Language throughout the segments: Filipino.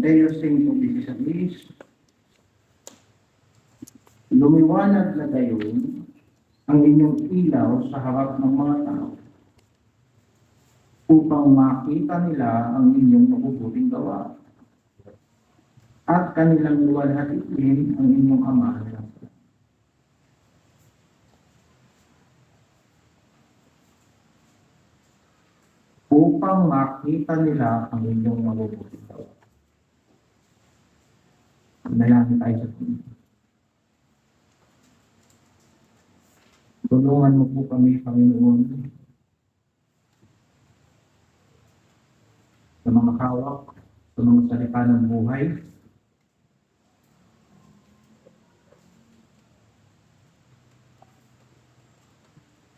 Mateo 5:16, lumiwanag na gayon ang inyong ilaw sa harap ng mga tao upang makita nila ang inyong mabubuting gawa at kanilang luwalhatiin ang inyong Ama na nasa langit. Upang makita nila ang inyong mabubuting gawa. Manalangin tayo sa Panginoon. Tulungan mo po kami, Panginoon, sa mga hawak, sa mga salita ng buhay,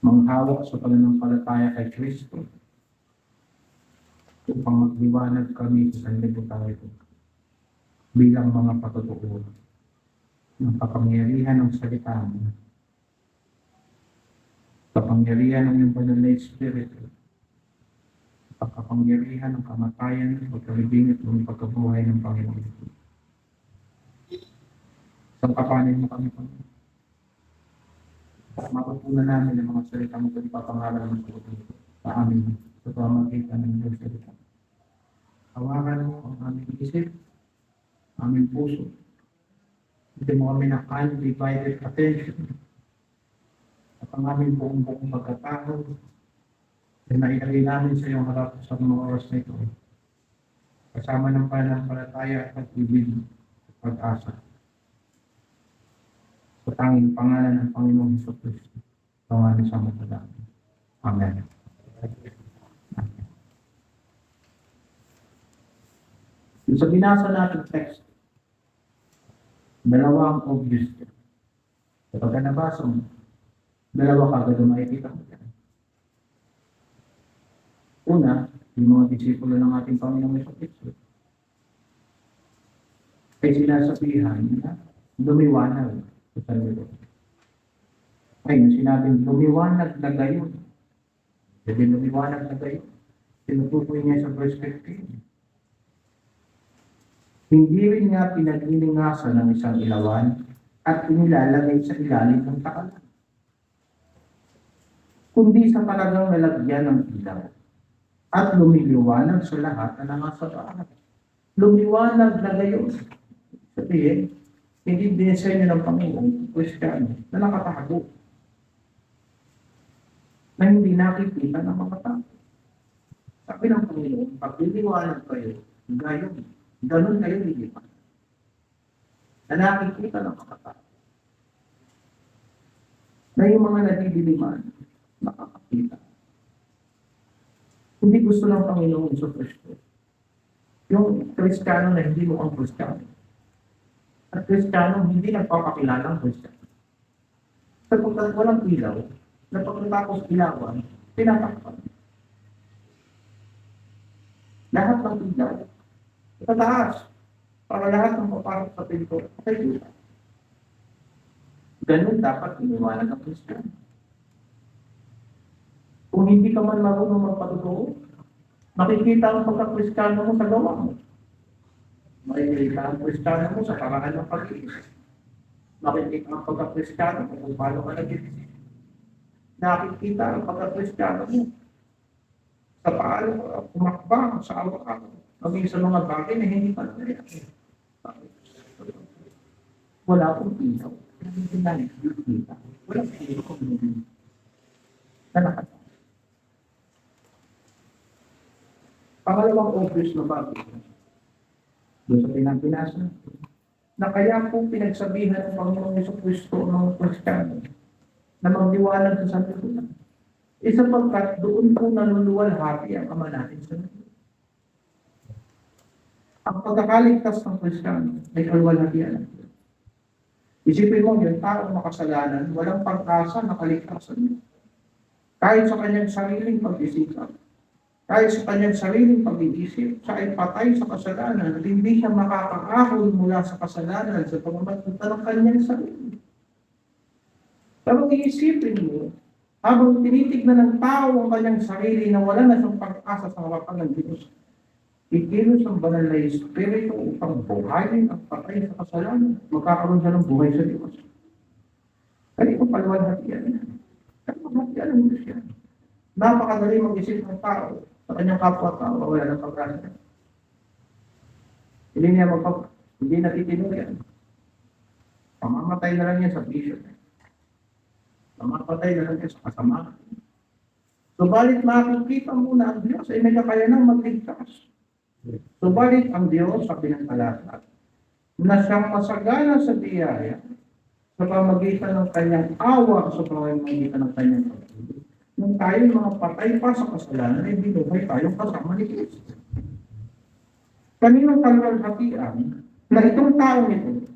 mga hawak sa pananampalataya kay Kristo, upang magliwanag kami sa sanlibutan ito bilang mga patutuo ng kapangyarihan ng salita mo, kapangyarihan ng iyong banal na Espiritu, kapangyarihan ng kamatayan, pagkalibing at ng pagkabuhay ng Panginoon. Sangkapanin mo kami, Panginoon. Matutunan namin ang mga salita mo kung ipapangalan ng sa amin sa pamagitan ng iyong salita. Hawakan mo ang aming isip, aming puso. Hindi mo kami na undivided attention. At ang aming buong pagkatao ay nailagay namin sa iyong harap sa mga oras na ito. Kasama ng pananampalataya at pag-ibig at pag-asa. Sa tanging pangalan ng Panginoong Jesucristo, tawanan sa mga. Amen. Sa binasa natin text, dalawang obvious. Kapag nabasa mo, dalawa kagad ang makikita mo. Una, yung mga disipulo ng ating Panginoong Jesucristo ay sinasabihan na lumiwanag sa sanlibutan. Ay, sinabing lumiwanag na gayon. Sabi lumiwanag na gayon. Tinutukoy niya sa verse 15. Hindi rin nga pinaglilingasan ng isang ilawan at inilalagay sa ilalim ng takalan, kundi sa talagang lalagyan ng ilaw at lumiliwanag sa lahat na nangasaraan. Lumiwanag na gayon. Sabihin, hindi dinisenyo ng Panginoon Kristiyano na nakatago, na hindi nakikita ng mga tao. Sabi ng Panginoon, pag liliwanag kayo, gayon. Ganun kayo lilipan. Na nakikita ng mga tao. Na yung mga nadidiliman, makakakita. Hindi gusto ng Panginoon sa Kristo. Yung Kristiyano na hindi mo ang Kristiyano. At Kristiyano hindi nagpapakilala ng Kristiyano. Sapagkat walang ilaw, na pagkatapos ilawan, tinatakpan. Lahat ng ilaw, sa taas, para lahat ng papasok sa pinto, ay ilaw. Ganun dapat iniwanan ng Kristiyano. Kung hindi ka man marunong magpatutuo, makikita ang pagka-Kristiyano mo sa gawa mo. Makikita ang Kristiyano mo sa paraan ng pag-iisip. Makikita ang pagka-Kristiyano mo kung paano ka nag-iisip. Nakikita ang pagka-Kristiyano mo sa paano kumakbang sa araw-araw. Maging sa mga bagay na hindi pa nangyayari. Wala akong ilaw. Hindi na nakikita. Wala akong ilaw. Nalakad. Pangalawang obvious na bagay. Doon sa pinagpinasa. Na kaya po pinagsabihan ng Panginoong Jesucristo ng Kristiyano na magdiwalag sa sanlibutan. Sapagkat doon po naluluwalhati ang Ama natin sa mundo. Ang pagkakaligtas ng Kristiyano ay kaluwalhatian ng Diyos. Isipin mo, yung taong makasalanan, walang pag-asa na kaligtasan niya. Kahit sa kanyang sariling pag-isipan, kahit sa kanyang sariling pag-iisip, siya ay patay sa kasalanan at hindi siya makakaahon mula sa kasalanan sa pamamagitan ng kanyang sarili. Pero iisipin mo, habang tinitignan ng tao ang kanyang sarili na wala na siyang pag-asa sa harapan ng Diyos, Ikilos ang banal na Espiritu upang buhayin ang patay sa kasalanan. Magkakaroon siya ng buhay sa Diyos. Kaya ito paluwalhatian yan. Paluwalhatian ang Diyos yan. Napakadali mag-isip ng tao sa kanyang kapwa-tao, wala ng pag-asa. Hindi niya hindi natitino yan. Pamamatay na lang yan sa vision. Pamamatay na lang yan sa kasamaan. Subalit makikita mo na ang Diyos ay may kakayanang magligtas. Subalit ang Diyos sa pinagpalatan na siyang masagana sa biyaya sa pamagitan ng kanyang awa sa pamamagitan ng kanyang pag-ibig. Nung tayo mga patay pa sa kasalanan, ay binuhay tayong kasama ni Kristo. Kaninong kaluwalhatian na itong taong ito,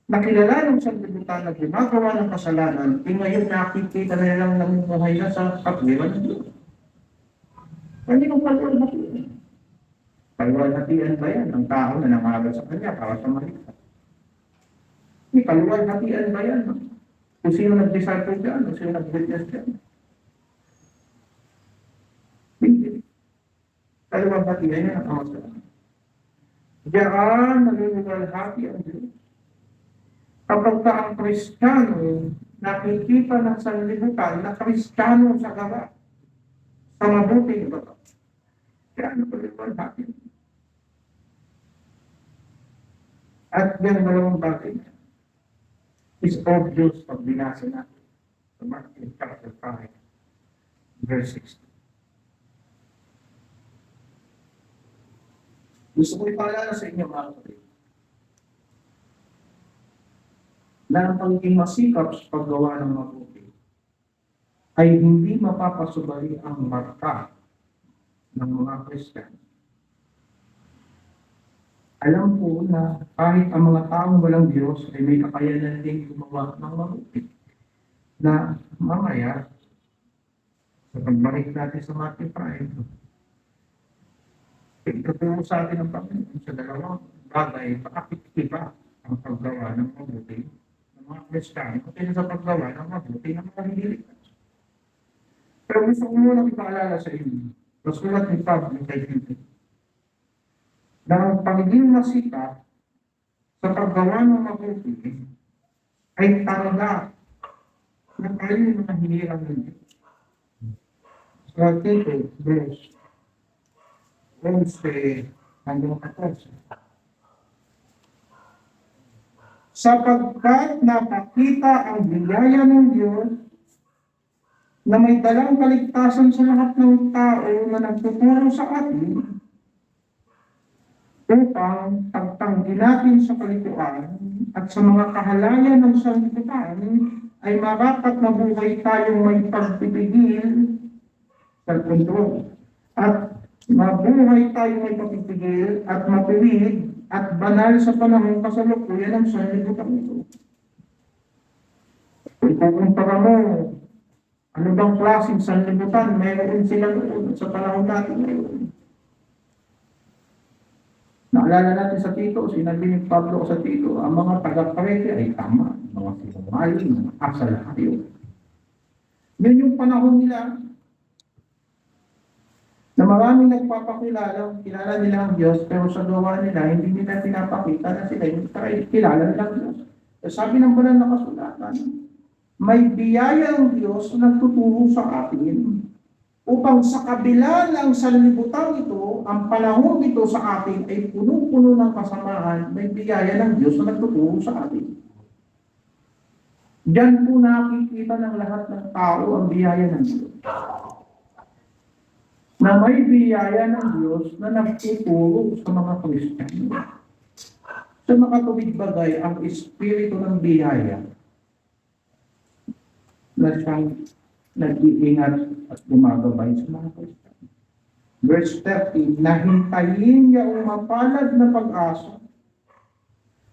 nakilala ng sanlibutan na ginagawa ng kasalanan, ngayon nakikita na nilang namumuhay na sa katwiran ng Diyos. Kaninong kaluwalhatian? Kaluwalhatian ba yan ng tao na nangaral sa kanya para sa maligtas? May kaluwalhatian ba yan? Kung sino nag-disciple dyan, kung sino nag-witness dyan? Hindi. Kaluwalhatian yan ang kamasalanan. Diyan naluluwalhati ang Diyos. Kapag ka ang Kristiyano nakikita ng sanlibutan na Kristiyano sa gawa, sa mabuting gawa, kaya naluluwalhati. At yung dalawang bagay is obvious pag binasa natin sa Matthew chapter 5, verse 16. Gusto ko ipaalala sa inyo mga kapatid na ang pagiging masikap sa paggawa ng mabuti ay hindi mapapasubali ang marka ng mga Kristiyano. Alam po na kahit ang mga taong walang Diyos ay may kakayanan din gumawa ng mabuti na mamaya sa pagbalik natin sa Matthew 5, ituturo sa atin ang Panginoon sa dalawang bagay, bakit iba ang paggawa ng mabuti ng mga Kristiyano kaysa sa paggawa ng mabuti ng mga hililigtas. Pero gusto ko muna ipaalala sa inyo, sulat ni Pablo kay Tito, na ang pagiging masikap sa paggawa ng mabuti ay tanda na tayo yung mga hinirang ng Diyos. Sa Tito, verse 11 hanggang 14. Sapagkat napakita ang biyaya ng Diyos na may dalang kaligtasan sa lahat ng tao na nagtuturo sa atin upang pagtanggi natin sa kalituan at sa mga kahalayan ng sanlibutan ay marapat na buhay tayong may pagpipigil sa kontrol at mabuhay tayo may pagpipigil at matuwid at banal sa panahong kasalukuyan ng sanlibutan ito. Ikukumpara mo, ano bang klaseng sanlibutan mayroon sila noon sa panahon natin ngayon? Naalala natin sa Tito, sinabi ni Pablo sa Tito, ang mga taga-parete ay tama, mga sinungaling, mga asalayo. Yun yung panahon nila na maraming nagpapakilala, kilala nila ang Diyos, pero sa gawa nila, hindi nila pinapakita na sila yung kilala nila ang Diyos. Sabi ng banal na kasulatan, may biyaya ang Diyos na nagtuturo sa atin upang sa kabila ng sanlibutan ito, ang panahon ito sa atin ay puno-puno ng kasamaan, may biyaya ng Diyos na nagtuturo sa atin. Diyan po nakikita ng lahat ng tao ang biyaya ng Diyos. Na may biyaya ng Diyos na nagtuturo sa mga Kristiyano. Sa makatuwid bagay ang espiritu ng biyaya na siyang nag-iingat at gumagabay sa mga Kristiyano. Verse 13, nahintayin niya ang mapalad na pag-asa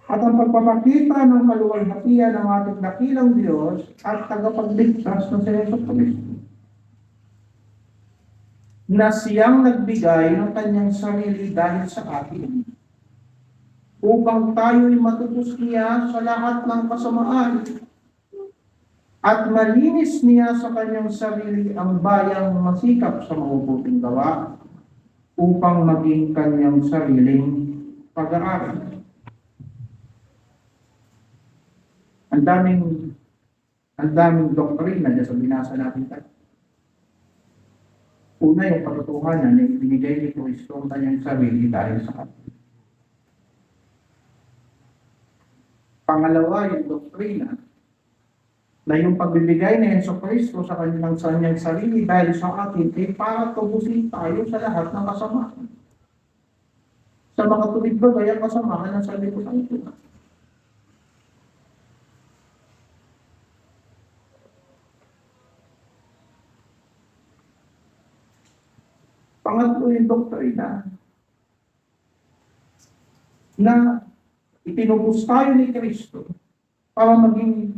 at ang pagpapakita ng kaluwalhatian ng ating dakilang Diyos at tagapagligtas na si Jesucristo, na siyang nagbigay ng kanyang sarili dahil sa atin, upang tayo'y matubos niya sa lahat ng kasamaan, at malinis niya sa kanyang sarili ang bayang masikap sa mabubuting gawa, upang maging kanyang sariling pag-aaral. Ang daming doktrina dyan sa binasa natin tayo. Una, yung katotohanan na ibinigay ni Kristo ang kanyang sarili dahil sa atin. Pangalawa, yung doktrina na yung pagbibigay ni Yesu Kristo sa kanyang sarili dahil sa atin ay para tubusin tayo sa lahat ng kasamaan. Sa mga tuwid ba ang kasamaan ng sanlibutan ito? Pangatlo yung doktrina na itinubos tayo ni Kristo para maging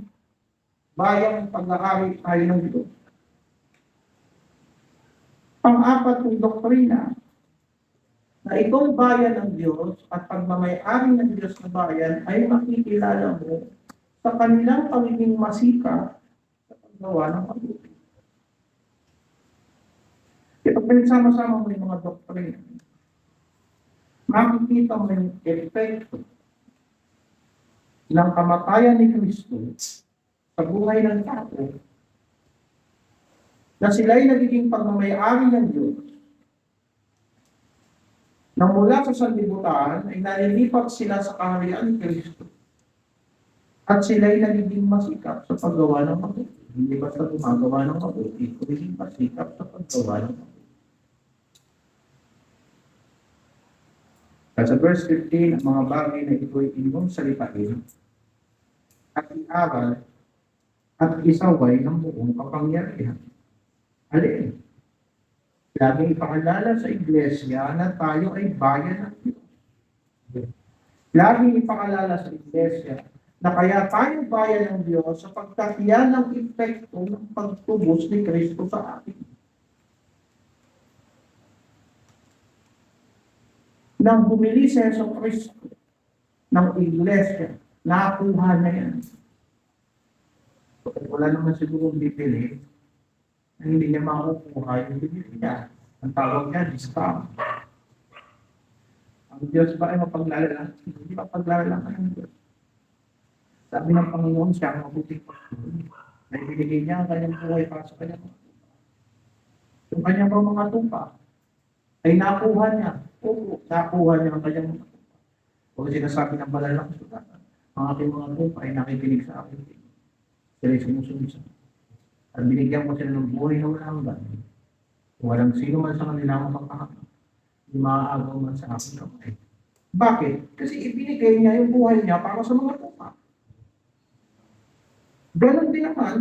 bayang pag-aari tayo ng Diyos. Pang-apat yung doktrina na itong bayan ng Diyos at pagmamayari ng Diyos na bayan ay makikilala mo sa kanilang pagiging masika sa paggawa ng mabuti. Kaya pag pinagsama-sama mo yung mga doktrina, makikita mo yung epekto ng kamatayan ni Kristo sa buhay ng tao na sila'y nagiging pagmamayari ng Diyos na mula sa sanlibutan ay nalilipat sila sa kaharian ni Kristo at sila'y nagiging masikap sa paggawa ng mabuti. Hindi basta gumagawa ng mabuti, kundi masikap sa paggawa ng mabuti. At sa verse 15, ang mga bagay na ito'y inyong salitain at iaral at isaway ng buong kapangyarihan. Alin? Laging ipakilala sa iglesia na tayo ay bayan ng Diyos. Laging ipakilala sa iglesia na kaya tayo bayan ng Diyos sapagkat yan ang epekto ng pagtubos ni Kristo sa atin. Nang bumili si Yesu Kristo ng iglesia, nakuha na yan. Wala naman siguro bibili na hindi niya makukuha yung bibili niya. Ang tawag niya, discount. Ang Diyos ba ay mapaglalala? Hindi mapaglalala ang Diyos. Sabi ng Panginoon siya, mabuting pagkakas. Na ibinigay niya ang kanyang buhay para sa kanyang mga tupa. Yung kanyang mga tupa ay nakuha niya. Oo, nakuha niya ang kanyang mga tupa. O sinasabi ng balal ng sugatan, ang aking mga tupa ay nakikinig sa akin. Sila sumusunod sa akin. At binigyan ko sila ng buhay na walang hanggan. Walang sino man sa kanila ang makakahanap. Hindi maaagaw man sa aking kamay. Bakit? Kasi ibinigay niya yung buhay niya para sa mga tupa. Ganon din naman,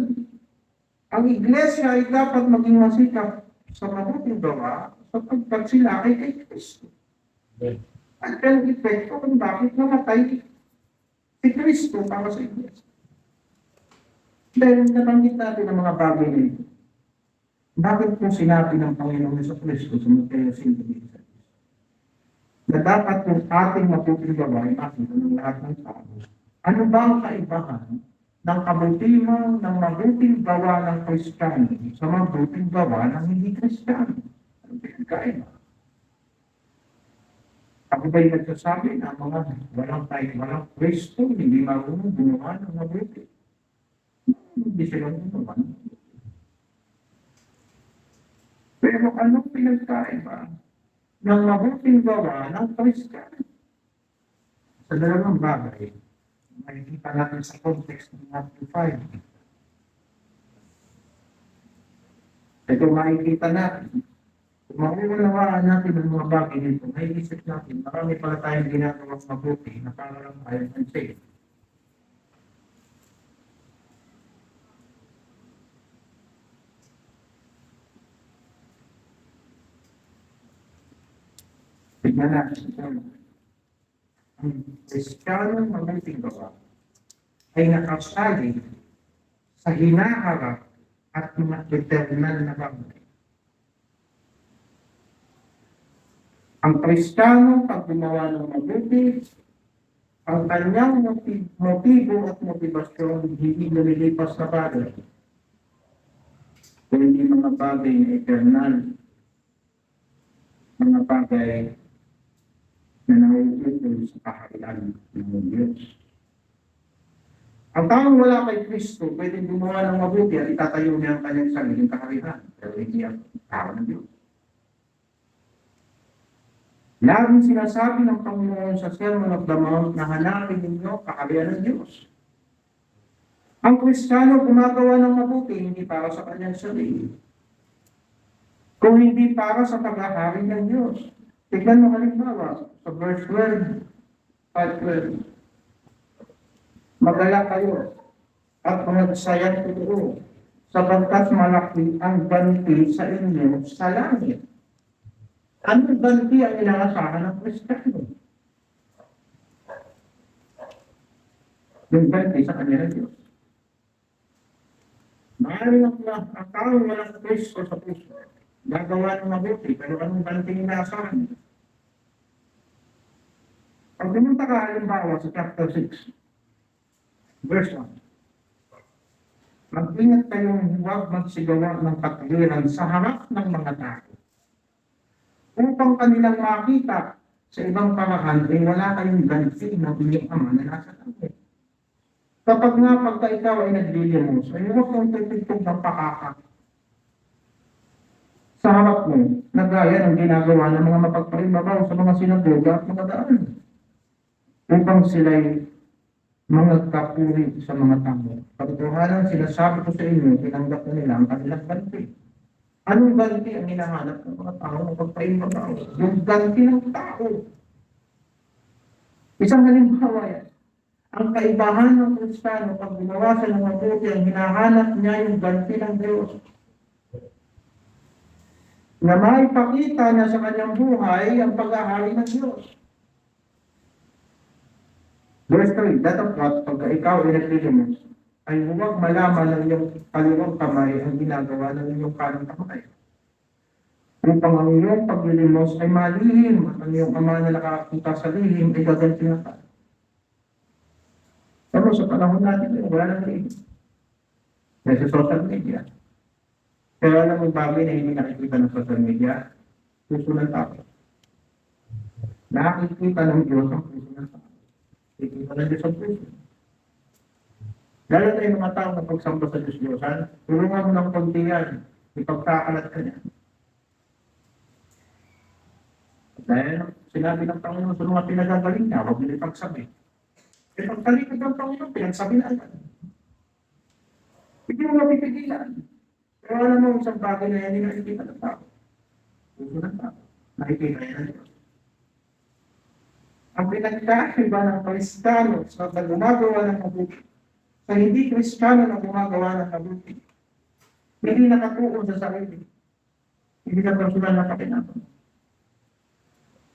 ang iglesia ay dapat maging masikap sa mabuting gawa sapagkat sila ay kay Kristo. At ang epekto kung bakit namatay si Kristo para sa iglesia. Dahil nabanggit natin ang mga bagay nito. Bakit po sinabi ng Panginoon sa Kristo sa Mateo 5:16 na dapat yung ating mabuting gawa ay makita ng lahat ng tao? Ano ba ang kaibahan ng kabutihan ng mabuting gawa ng Kristiyano sa mabuting gawa ng hindi Kristiyano? Ano pinagkaiba? Ako ba'y nagsasabi na mga walang Kristo, hindi marunong gumawa ng mabuti? Hindi sila gumawa. Pero anong pinagkaiba ng mabuting gawa ng Kristiyano? Sa dalawang bagay, makikita natin sa context ng Matthew 5. Ito makikita natin. Kung mauunawaan natin ang mga bagay nito, may isip natin, marami pala tayong ginagawang mabuti na para lang tayo ng safe. Tignan natin. Ang Kristiyanong mabuting gawa ay nakasali sa hinaharap at eternal na bagay. Ang Kristiyano, pag gumawa ng mabuti, ang kanyang motibo at motibasyon hindi lumilipas na bagay, kundi mga bagay na eternal. mga bagay na nauukol sa kaharian ng Diyos. Ang taong wala kay Kristo, pwedeng gumawa ng mabuti at itatayo niya ang kanyang sariling kaharian. Pero hindi ang tao ng Diyos. Laging sinasabi ng Panginoon sa Sermon of the Mount na hanapin ninyo kaharian ng Diyos. Ang Kristiyano gumagawa ng mabuti, hindi para sa kanyang sarili, kung hindi para sa paghahari ng Diyos. Tignan mo halimbawa sa verse 12, 5:12. Magala kayo at magsayang totoo, sapagkat malaki ang ganti sa inyo sa langit. Anong ganti ang inaasahan ng Kristiyano? Yung ganti sa kanya ng Diyos. Maaaring ang taong walang Kristo sa puso, gagawa ng mabuti, pero anong ganti inaasahan niya? Pag pumunta ka halimbawa sa chapter 6, verse 1, mag-ingat kayong huwag magsigawa ng katwiran sa harap ng mga tao, upang kanilang makita sa ibang paraan ay wala kayong ganti ng inyong Ama na nasa langit. Kapag nga pagka ikaw ay naglilimos, ay huwag kang tutugtog ng pakaka sa harap mo, na gaya ng ginagawa ng mga mapagpaibabaw sa mga sinagoga at mga daan, upang sila'y mga kapuri sa mga tao. Katotohanan, sinasabi ko sa inyo, tinanggap na nila ang kanilang ganti. Anong ganti ang hinahanap ng mga tao ng pagpaibabaw? Yung ganti ng tao. Isang halimbawa yan. Ang kaibahan ng Kristiyano, pag gumawa siya ng mabuti, ang hinahanap niya yung ganti ng Diyos. Na maipakita niya sa kanyang buhay ang pag-ahari ng Diyos. Verse 3, datapwat, pagka ikaw ay naglilimos, ay huwag malaman ng iyong kaliwang kamay ang ginagawa ng iyong kanang kamay. Upang ang iyong paglilimos ay malihim at ang iyong Ama na nakakita sa lihim ay gaganti na ka. Pero sa panahon natin, wala nang lihim. Dahil sa social media. Pero alam mo bagay na hindi nakikita ng social media, puso ng tao. Nakikita ng Diyos ang puso ng tao. Nakikita ng Diyos ang puso. Lalo tayo mga tao na pagsamba sa Diyos-Diyosan, tulungan mo ng konti yan, ipagkakalat ka niya. Dahil sinabi ng Panginoon sa mga pinagagaling niya, huwag nila pagsabi. E pagtalikod ng Panginoon, pinagsabi na agad. Hindi mo mapipigilan. Pero alam mo, isang bagay na yan, hindi nakikita ng tao. Puso ng tao. Nakikita yan ng Diyos. Ang pinagkaiba ng Kristiyano sa gumagawa ng mabuti, sa hindi Kristiyano na gumagawa ng mabuti, hindi nakatuon sa sarili. Hindi na personal na pakinabang.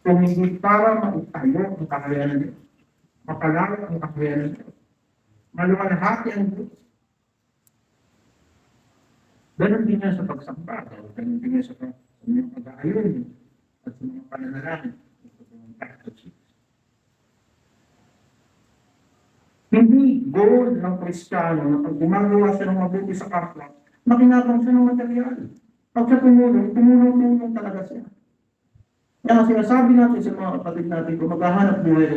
Kung hindi para maitayo ang kaharian ng Diyos, mapalawak ang kaharian ng Diyos, maluwalhati ang Diyos. Ganon din yan sa pagsamba, ganon din yan sa mga pag-aayon at sa mga pananalangin. Hindi goal ng Kristiyano na pag gumagawa siya ng mabuti sa kapwa, makinabang siya ng material. Pag siya tumulong talaga siya. Kaya sinasabi natin sa mga kapatid natin, kung maghahanap buhay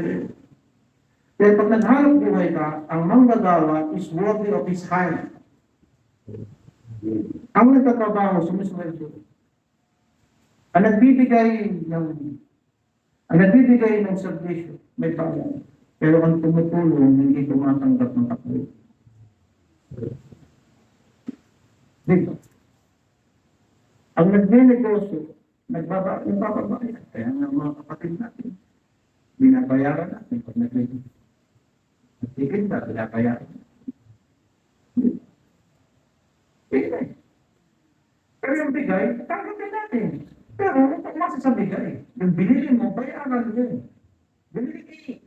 kayo. Kaya pag naghanap buhay ka, ang manggagawa is worthy of his hand. Ang nagtatrabaho, sumisweldo. Ang nagbibigay ng servisyo, may pangalaman. Pero ang tumutulong, hindi tumatanggap ng kapatid. Dito. Ang nagnenegosyo, nagbabayad. Kaya nga mga kapatid natin, binabayaran natin pag nagbibigay. Nagtikinda, binabayaran natin. Bigay. Pero yung bigay, tanggapin natin. Pero kung masa sa bigay, yung binili mo, bayaran mo. Binili kayo.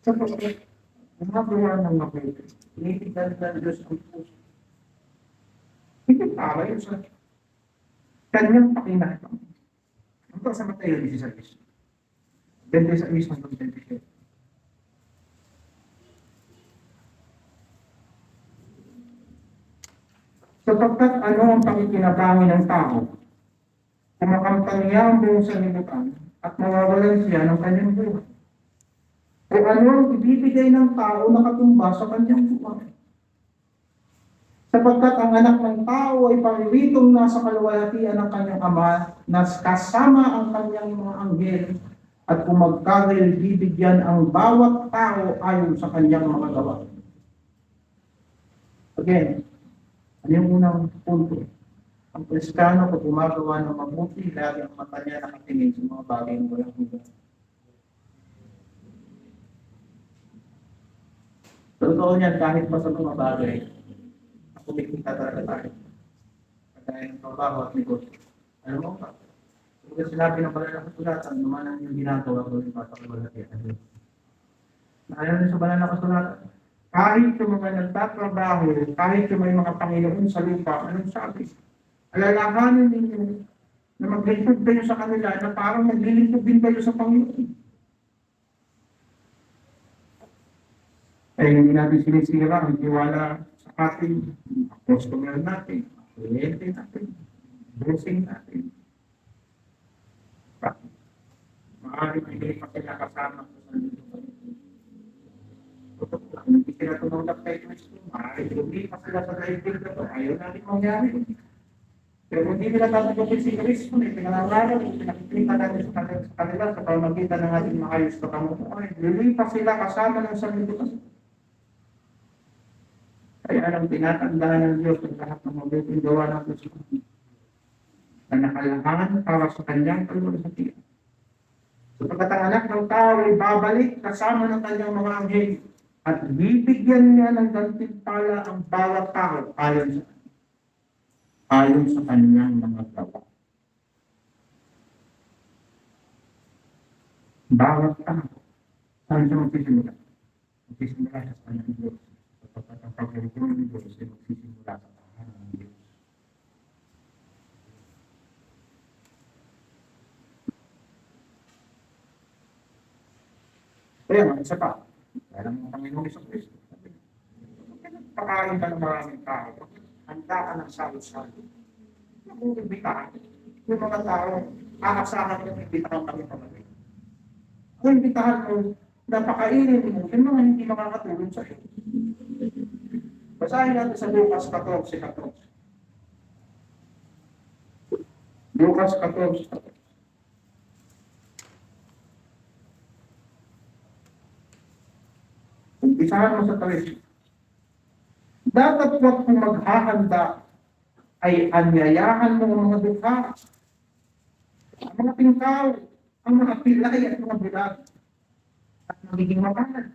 Sa pagkakas, gumagawa ng mabuti, initignan ng Diyos ang puso. Hindi para yun sa kanyang pakinabang. Ito sa Mateo 16. 26 hanggang 27. Sapagkat ano ang pakikinabangi ng tao? Kumakamtan niya ang buong sanlibutan at mawawalan siya ng kanyang buhay. O ano ang ibibigay ng tao na katumba sa kanyang buhay? Sapagkat ang anak ng tao ay pariritong nasa kaluwalhatian ng kanyang ama na kasama ang kanyang mga anghel at kung magkagayon bibigyan ang bawat tao ayon sa kanyang mga gawa. Again, ano yung unang punto? Ang Kristiyano kung gumagawa ng mabuti, lagi ang mata niya nakatingin sa mga bagay na walang hanggan. Totoo niyan kahit pa sa mga bagay, kumikita talaga tayo. Kagaya ng trabaho at negosyo. Alam mo ba? Kung sinabi ng banal na kasulatan, lumanan yung ginagawa ko yung patakalagyan. Alam niyo sa banal na kasulatan, kahit yung mga nagtatrabaho, kahit yung may mga Panginoon sa lupa, anong sabi? Alalahanin ninyo na maglingkod kayo sa kanila na parang maglilingkod din kayo sa Panginoon. Ay hindi natin sinisira ang tiwala sa ating customer natin, kliyente natin, bossing natin. Maaaring hindi pa sila kasama sa hindi sila tumulak kay Kristo. Maaaring hindi pa sila sa daigdig na ito. Ayaw natin mangyari. Pero hindi nila tatagapin si Kristo, may pinangaral, pinakikita natin sa kanila sa pamagitan ng ating maayos na kamukuhan. Lilipas sila kasama ng sanlibutan. Kaya alam, tinatandaan ng Diyos ang lahat ng mabuting gawa ng Kristo na nakalahan para sa kanyang kalulubatian. Sapagkat ang anak ng tao ay babalik kasama ng kanyang mga anghel at bibigyan niya ng gantimpala ang bawat tao ayon sa kanyang mga gawa. Bawat tao. Saan siya magsisimula? Magsisimula sa kanyang Diyos. Sapagkat ang pagkakulang ng Diyos ay magsisimula sa tahanan ng Diyos. Kaya nga, isa pa. Kaya ng Panginoon sa Kristo. Pakain ka ng maraming tao. Handa ka ng salo-salo. Kung imbitahan, yung mga tao, aasahan mo imbitahan kami pamagay. Kung imbitahan mo, napakainin mo, yung mga hindi makakatulong sa iyo. Basahin natin sa Lucas 14:14. Lucas 14:14. Umpisahan mo sa 3. Datapwat kung maghahanda ay anyayahan mo ang mga dukha, ang mga tingkaw, ang mga pilay at mga bulag at magiging mapalad.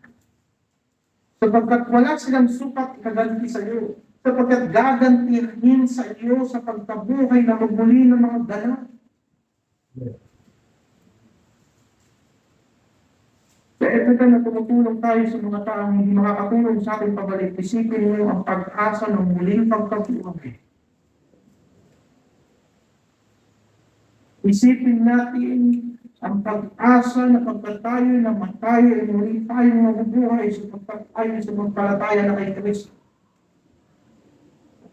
Sapagkat wala silang sukat ikaganti sa iyo, sapagkat gagantihin sa iyo sa pagkabuhay na magmuli ng mga ganap. Kaya ito na tumutulong tayo sa mga taong hindi makakatulong sa ating pabalik. Isipin mo ang pag-asa ng muling pagkabuhay. Isipin natin ang pag-asa na pagkat tayo namatay ay muli tayong mabubuhay sa pagkatayo sa pagpalataya na kay Kristo.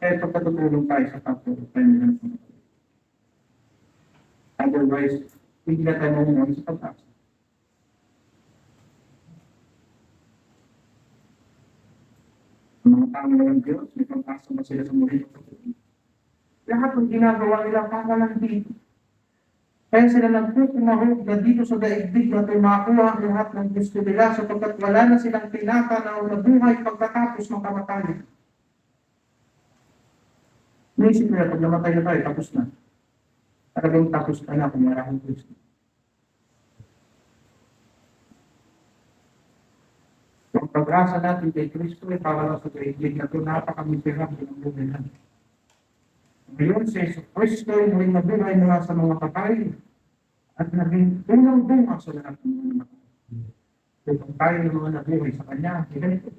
Kaya pagkatutulong tayo sa pagkatulong ng pagkatulong. Otherwise, hindi na tayo mamuhay sa pag-asa. Ang mga tao ng Diyos, may pag-asa ba sila sa muli ng pagkatulong? Lahat ng ginagawa nila para lang dito. Kaya sila nagpupunahog na dito sa daigdig na tumakuha ang lahat ng gusto nila sapagkat wala na silang tinatanaw na buhay pagkatapos ng kamatayan. Naisip nila, pag namatay na tayo, tapos na. Talagang tapos ka na kung wala kang Kristo. Ang pag-asa natin kay Kristo ay para lang sa daigdig na ito, napakamisirap ng buhay natin. Ngayon si Kristo ay muling nabuhay mula sa mga patay at naging unang bunga sa lahat ng mga namatay. Kung tayo ng mga nabuhay sa Kanya, ganito.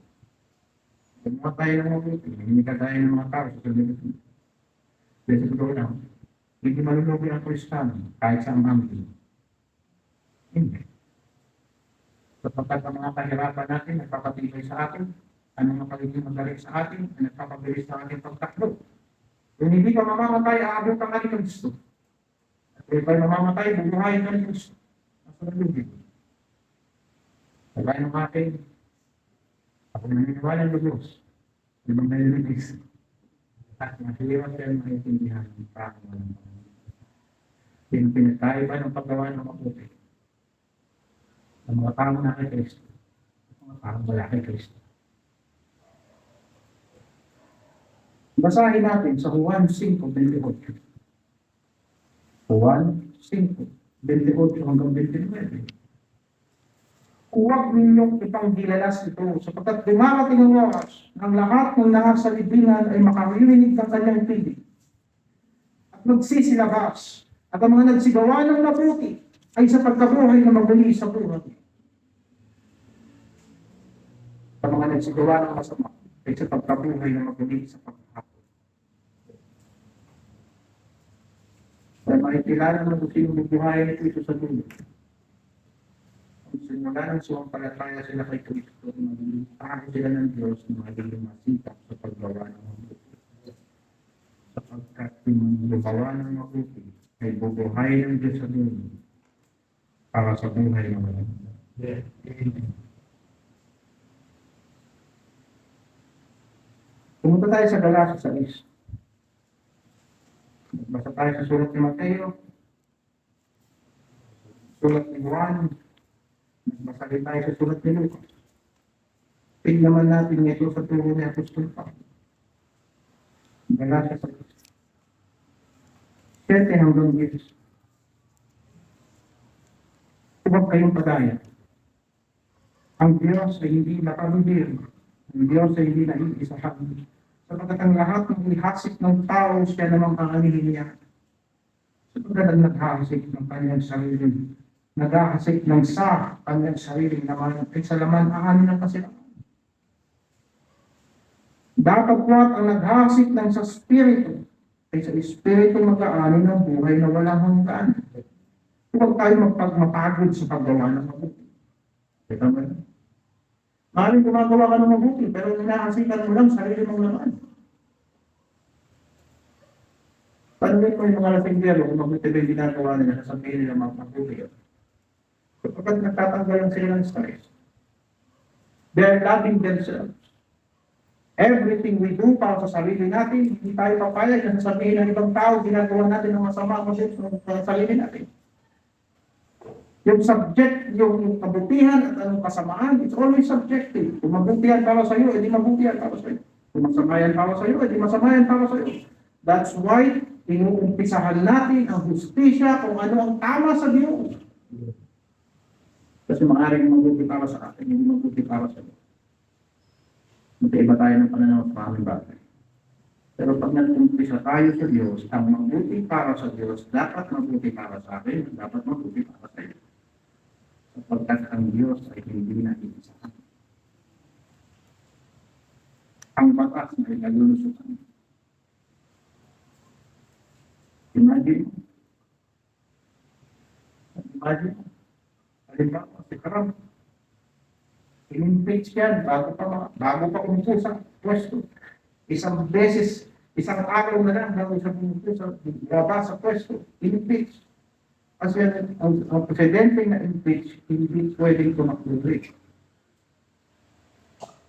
Kung mga tayo ng mabuti, hindi kagaya ng mga tao sa ganito. Kasi totoo lang, hindi malulubi ang Kristiyano kahit sa aming. Hindi. Sapagkat ang mga kahirapan natin, nagpapatibay sa atin, ang mga pagiging magaling sa atin, ang nagpapabilis sa ating pagtakbo. Kung hindi ka mamamatay, aabot ka ka ni Kristo. At kung ikaw mamamatay, bubuhayin ka ni Kristo. Nasa nalugin. Kagaya ng akin, ako naniniwala ng Diyos. Ibang naliligis. At masiliwan siya ang maintindihan ng parang walang Panginoon. Pinagkaiba ng paggawa ng mabuti. Ang mga tao na kay Kristo. Ang mga tao wala kay Kristo. Basahin natin sa Juan 5:28. Juan 5:28 hanggang 29. Huwag ninyong ipanggilalas ito sapagkat dumarating ang oras ng lahat ng nasa libingan ay makaririnig ng kanyang tinig at magsisilabas at ang mga nagsigawa ng mabuti ay sa pagkabuhay na maguli sa buhay. Ang mga nagsigawa ng masama ay sa pagkabuhay na maguli sa pagkakapon. Kaya makikilala ng kung sino bubuhayin ni Kristo sa dulo. Kung simula ng sumampalataya sila kay Kristo, magiging tao sila ng Diyos na magiging masipag sa paggawa ng mabuti. Sapagkat yung gawa ng mabuti ay bubuhayin ng Diyos sa dulo para sa buhay ng mga Pumunta tayo sa Galatia 6. Basta tayo sa sulat ni Mateo, sulat ni Juan, basta rin tayo sa sulat ni Lucas. Tingnan natin ito sa turo ni Apostol Pablo. Galatia 6. 7 hanggang 10. Huwag kayong padaya. Ang Diyos ay hindi nakabibir. Ang Diyos ay hindi naiisahan. Sapagkat ang lahat ng ihasik ng tao, siya namang kaanihin niya. Sapagkat ang naghahasik ng kanyang sarili, naghahasik ng sa kanyang sarili naman, ay sa laman aanin ng kasilaman. Datapwat ang naghahasik ng sa Espiritu, ay sa Espiritu mag-aanin ng buhay na walang hanggan. Huwag tayo mapagod sa paggawa ng mabuti. Kita mo na? Maraming gumagawa ka ng mabuti, pero hinahasikan mo lang sarili mong naman. Panunin mo yung mga lasinggero kung mabuti ba yung ginagawa nila, sasabihin nila mga mabuti. Kapag nagtatanggal lang sila ng stress, they're loving themselves. Everything we do para sa sarili natin, hindi tayo papayag na sasabihin ng ibang tao, ginagawa natin ng masama kasi sa sarili natin. Yung subject, yung kabutihan at anong kasamaan, it's always subjective. Kung mabutihan para sa iyo, hindi mabutihan para sa iyo. Kung masamayan para sa iyo, hindi masamayan para sa iyo. That's why, inuumpisahan natin ang hustisya kung ano ang tama sa Diyos. Kasi maaaring mabuti para sa atin, hindi mabuti para sa iyo. Magkaiba tayo ng pananaw sa aming bagay. Pero pag nag-umpisa tayo sa Diyos, ang mabuti para sa Diyos, dapat mabuti para sa akin, dapat mabuti para sa iyo. Sapagkat ang Diyos ay hindi naiisahan. Ang batas na inalulusutan. Imagine mo. Halimbawa, si Karam. In-impeach yan bago pa umupo sa pwesto. Isang beses, isang araw na lang bago siya umupo sa pwesto. In-impeach. Kasi ang presidente na impeach, hindi pwedeng tumakbo ulit.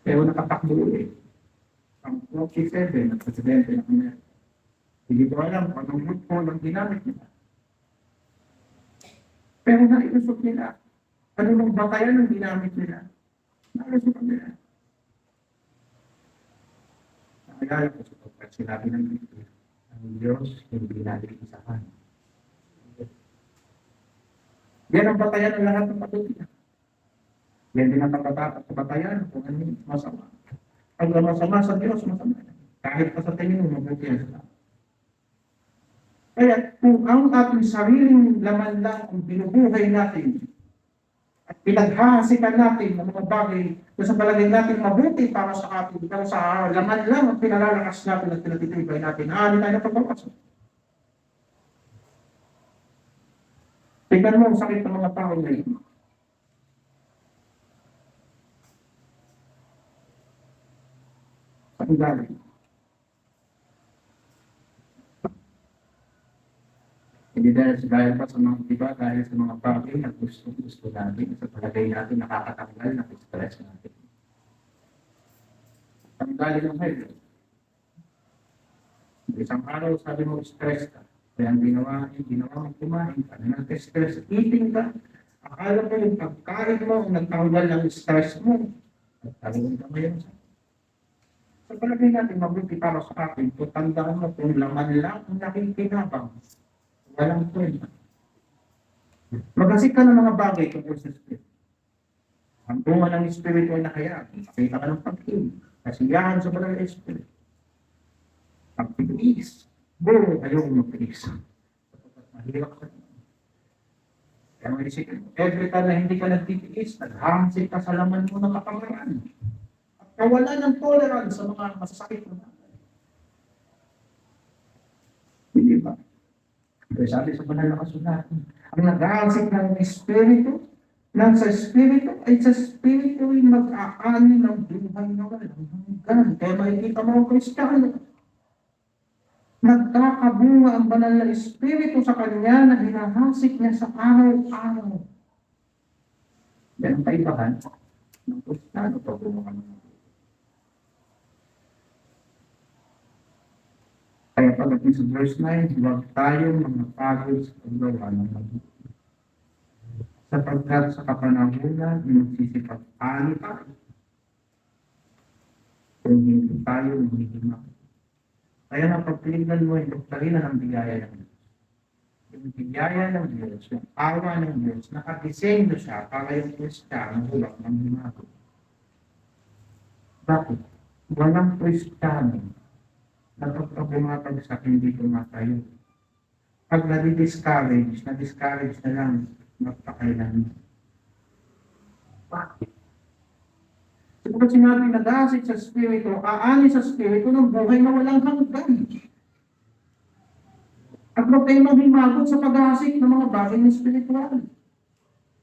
Pero nakatakbo ulit. Ang 47 na presidente na kanya. Hindi ko alam kung anong grupo lang ginamit nila. Pero nailusok nila. Ano nung batayan ang ginamit nila? Nailusok nila. Nakagala ko sa pagkat sinabi ng Biblia, ang Diyos hindi natin isahan. Yan ang batayan ng lahat ng patuloy. Yan din ang batayan kung ano yung masama. Pag masama sa Diyos, masama. Kahit pa sa tingin mo, mabuti yan sa lahat. Kaya kung ang ating sariling laman lang ang binubuhay natin at pinaghahasikan natin ng mga bagay na sa palagay natin mabuti para sa atin, pero sa laman lang ang pinalalakas natin at pinatitibay natin, tayo na pagbawasan. Tingnan mo ang sakit ng mga tao ngayon. Saan galing? dahil pa sa mga iba, dahil sa mga bagay na gusto natin, sa palagay natin, nakakatanggal ng stress natin. Tanggalin ang head. Isang araw, sabi mo, stress ka. Kaya ang ginawa mo kumain ka, nag-stress eating ka. Akala mo yung pagkain mo, nagtanggal ng stress mo. Nagtanggal ka ngayon sa sa palagay natin, mabuti para sa akin, kung tandaan mo kung laman lang ang nakikinabang, walang kwenta. Magasik ka ng mga bagay tungkol sa Espiritu. Ang bunga ng Espiritu ay nakayag. Makita ka ng pag-ibig. Kasiyahan sa banal na Espiritu. Pag-ibig. Ayaw mag-ibig. Mahirap sa iyo. Kaya mga isipin mo, every time na hindi ka nagtitiis, naghahansik ka sa laman mo ng kapangyarihan. Kawalan ng tolerance sa mga masasakit na bagay. Hindi ba? Kaya sabi sa banal na kasulatan, ang nag-aasik ng Espiritu, nang sa Espiritu, ay sa Espiritu ay mag-aani ng buhay na walang hanggan. Kaya makikita mo ang Kristiyano. Nagkakabunga ang banal na Espiritu sa kanya na hinahasik niya sa araw-araw. Yan ang kaibahan ng Kristiyano pag bumunga ng kaya pagdating sa verse 9, huwag tayong mga pagod sa paggawa ng mabuti. Sapagkat sa kapanahunan, magsisipag-ani tayo. Kung hindi tayo mahihimak. Kaya napagpiligan mo yung doktrina ng biyaya ng Diyos. Yung biyaya ng Diyos, yung awa ng Diyos, nakadesenyo siya para yung Kristiyano hulak ng himago. Bakit? Walang Kristiyano na pagkabumatag sa hindi tumatayo. Pag na-discourage na lang magpakailan. Bakit? Kapag sinabi nag-aasik sa Espiritu, aani sa Espiritu ng buhay na walang hanggan. At huwag kayo manghimagot sa pag-aasik ng mga bagay na espiritual.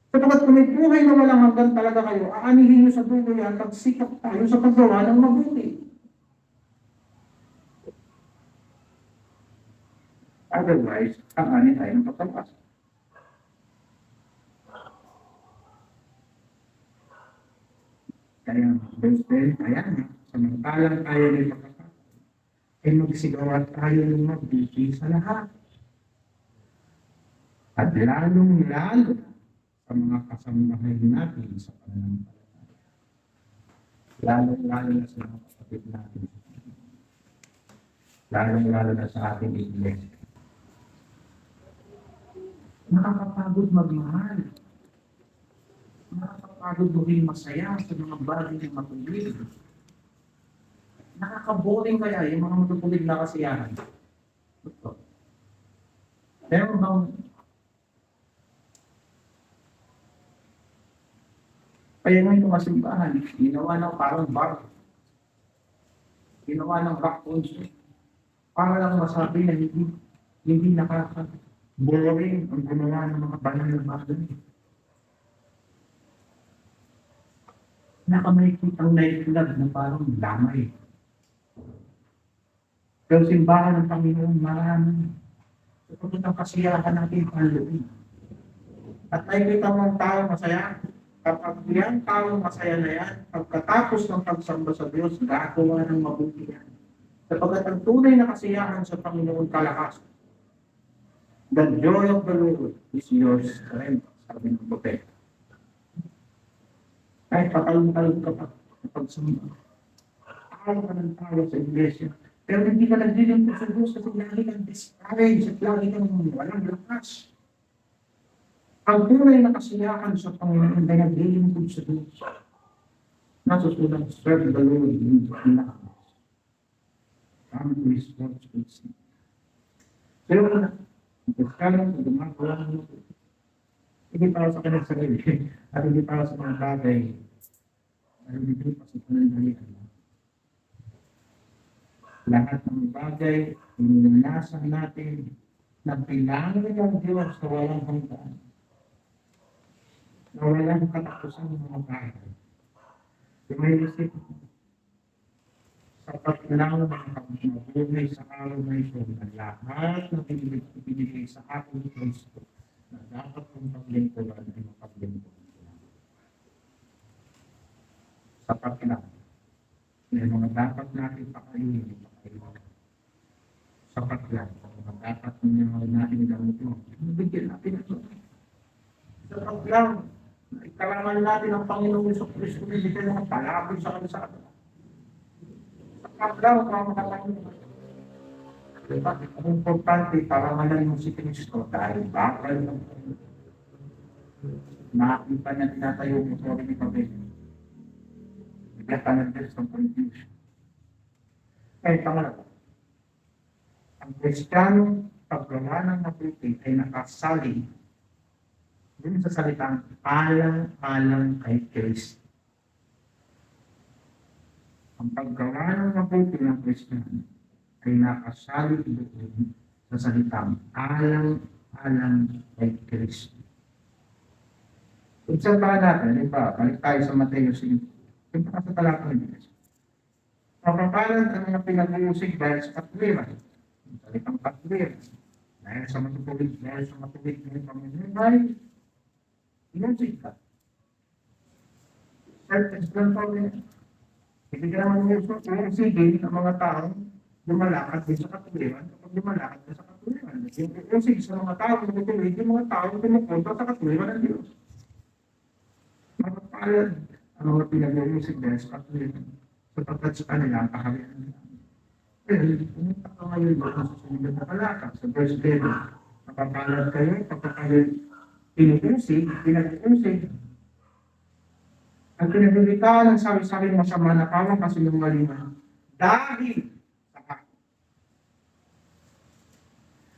Kapag kung may buhay na walang hanggan talaga kayo, aanihin nyo sa dulo yan, pagsikap tayo sa paggawa ng mabuti. Otherwise, aanin tayo ng pagkakas. Kaya, verse 10, ayan, samantalang tayo ng pagkakas, ay magsigawa tayo ng mabuti sa lahat. At lalong-lalo sa mga kasamahan natin sa pananampalataya. Lalong-lalo na sa mga kapatid natin. Lalong-lalo na sa ating iglesia. Nakakapagod magmahal. Nakakapagod maging masaya sa mga bagay na matulig. Nakakaboring kaya yung mga matutulig na kasiyahan. Pero bang kaya nga yung mga simbahan, ginawa ng parang bar. Ginawa ng rock concert. Para lang masabi na hindi nakaka-boring ang gumawa ng mga banal na bagay. Nakamakikitang nightclub na parang lamay. Pero simbahan ng Panginoon, marami. Kapag ang kasiyahan natin panluin. At nakikita mo ang tao masaya, kapag yan tao masaya na yan, pagkatapos ng pagsamba sa Diyos, gagawa ng mabuti yan. Kapag ang tunay na kasiyahan sa Panginoon kalakasan, the joy of the Lord is your strength, sabi ng propeta. Kahit patalong-talong ka pa kapag sumba. Talo ka ng talo sa iglesia. Pero hindi ka naglilingkod sa Diyos kasi lagi kang discouraged at lagi kang walang lakas. Ang tunay na kasiyahan sa Panginoon ay naglilingkod sa Diyos. Nasusunod, serve the Lord in lakas. Come to His God's blessing. Pero na, pagkalang sa gumagawa ng hindi para sa kanyang sarili at hindi para sa mga bagay at hindi para sa panandalian. Lahat ng bagay, inunasa natin na bilangin ng Diyos na walang hanggan. Na walang katapusan ng mga bagay. Kung may isip, Sapat lang ang mabuhay sa araw na ito na lahat ng ibinigay sa atin ni Kristo na dapat kong paglingkuran ay mapaglingkuran ko lang. Sapat lang. May mga dapat natin pakainin, pakainin. Sapat lang. Mga dapat natin gamit mo. Bigyan natin ito. Sapat lang. Ikarangan natin ang Panginoon sa Kristo. Bigyan ng palapit sa kansada. Sapat lang para makapanginoon. Diba? Ang importante para malalim mo si Kristo dahil bakal ng nakakita niya tinatayo mo sa orin ni Pabelo. Bigyan ka ng Diyos ng confusion. Kaya pangalawa, ang Kristiyano paggawa ng mabuti ay nakasali dun sa salitang alang-alang kay Kristo. Ang paggawa ng mabuti ng Kristiyano ay nakasali doon sa salitang alang-alang kay Kristo. Obserbahan natin, di ba? Balik tayo sa Mateo 5. Yung sa talata ng Diyos. Mapapalan ang mga pinag-uusig dahil sa katwiran. Yung salitang katwiran. Dahil sa matutuwid ng pamumuhay, inusig ka. Self-explanatory. Hindi ka naman usigin ng mga taong lumalakad din sa katwiran kapag lumalakad din sa katwiran. Yung usig sa mga taong matutuwid, yung mga taong pumupunta sa katwiran ng Diyos. Mapapalan ang mga pinag-uusig dahil sa katwiran. Sapagkat sa kanila ang kaharian nila. Well, pumunta ka ngayon doon sa sumunod na talata, sa verse 10. Napapalad kayo kapag kayo pinag-uusig. Ang pinagbibitaan ng sari-saring masama na pawang kasinungalingan dahil sa akin.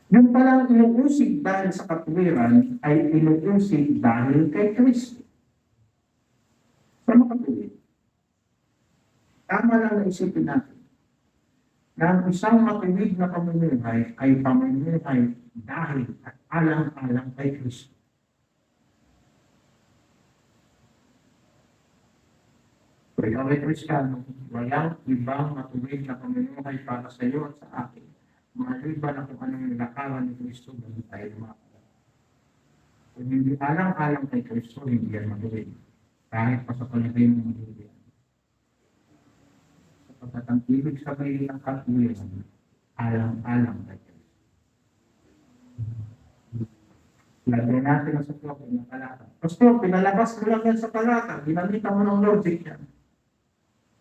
Yung palang inuusig dahil sa katwiran ay inuusig dahil kay Kristo. Sa makatuwid. Tama lang na isipin natin na ang isang matuwid na pamumuhay ay pamumuhay dahil at alang-alang kay Kristo. Kung ikaw ay Kristiyano, walang ibang matuwid na pamumuhay para sa iyo at sa akin. Maliban na kung anong nilakaran ni Kristo bago tayo makakala. Kung hindi alang-alang kay Kristo, hindi yan matuwid. Kahit pa sa palagay mo matuwid. Sapagkat ang ibig sabihin ng katwiran, alang-alang kay Kristo. Lagyan natin ang sa plok ng talata. Pastor, pinalabas mo lang yan sa talata. Ginamita mo ng logic yan.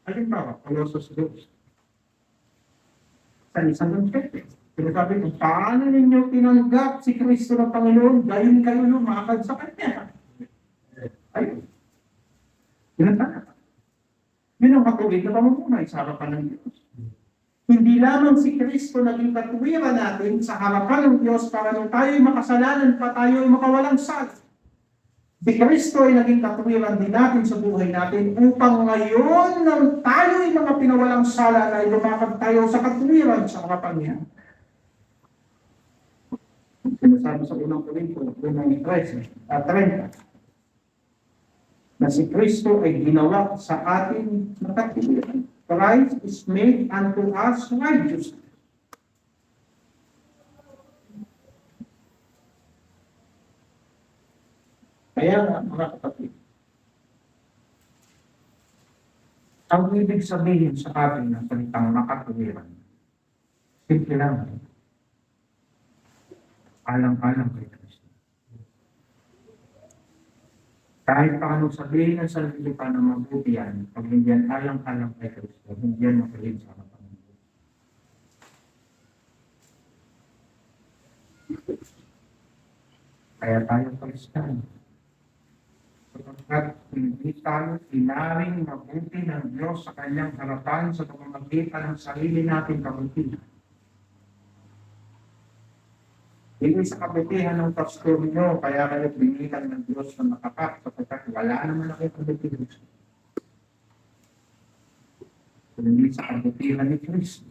Halimbawa, Colossus 2. Sa isang context. Sinasabi ko, paano ninyo tinanggap si Kristo ng Panginoon dahil kayo lumakad sa Kanya? Ayun. Pinataka. Yun ang katuwid na pamumuhay sa harapan ng Diyos. Hindi lamang si Kristo naging katuwiran natin sa harapan ng Diyos para nung tayo'y makasalanan pa tayo'y makawalang sala. Si Kristo ay naging katuwiran din natin sa buhay natin upang ngayon nang tayo'y mga pinawalang sala na lumakad tayo sa katuwiran sa harapan niya. Sinasabi sa unang Korinto, unang 30, na si Kristo ay ginawa sa atin na katuwiran. Christ is made unto us righteousness. Kaya nga, mga kapatid, ang ibig sabihin sa atin ng salitang makatuwiran, simple lang, alang-alang kay Kristo. Kahit paano sabihin ng sarili pa ng mabuti yan, pag hindi yan alang-alang kay Kristo, hindi yan makilig sa harapan ng Diyos. Kaya tayo Kristiyano. Sapagkat hindi tayo inaring mabuti ng Diyos sa kanyang harapan sa pamamagitan ng sarili nating kabutihan. Hindi sa kabutihan ng pastor nyo, kaya kayo binilang ng Diyos na makapak sapagkat wala naman ako kabutihan. Hindi sa kabutihan ni Kristo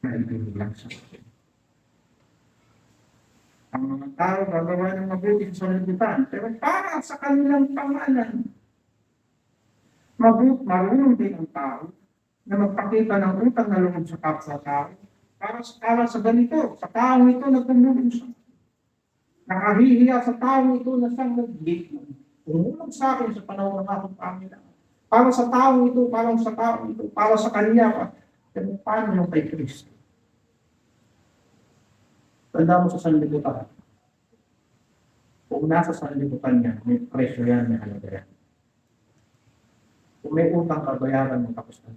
na ibinilang sa akin. Ang mga tao gagawa ng mabuti sa liputan, pero para sa kanilang pangalan. Marunong din ang tao na magpakita ng utang na loob sa kapwa-tao para sa ganito, sa taong ito na tumulong siya. Nakahihiya sa taong ito na siyang nag-gate. Tumulong sa akin sa panahon ng aking Panginoon. Para sa taong ito, para sa kanya. Pero paano yung kay Kristo? Tanda mo sa sanlibutan. Kung nasa sanlibutan niya, may presyo yan, may halaga yan. Kung may utang ka, bayaran mo tapos na.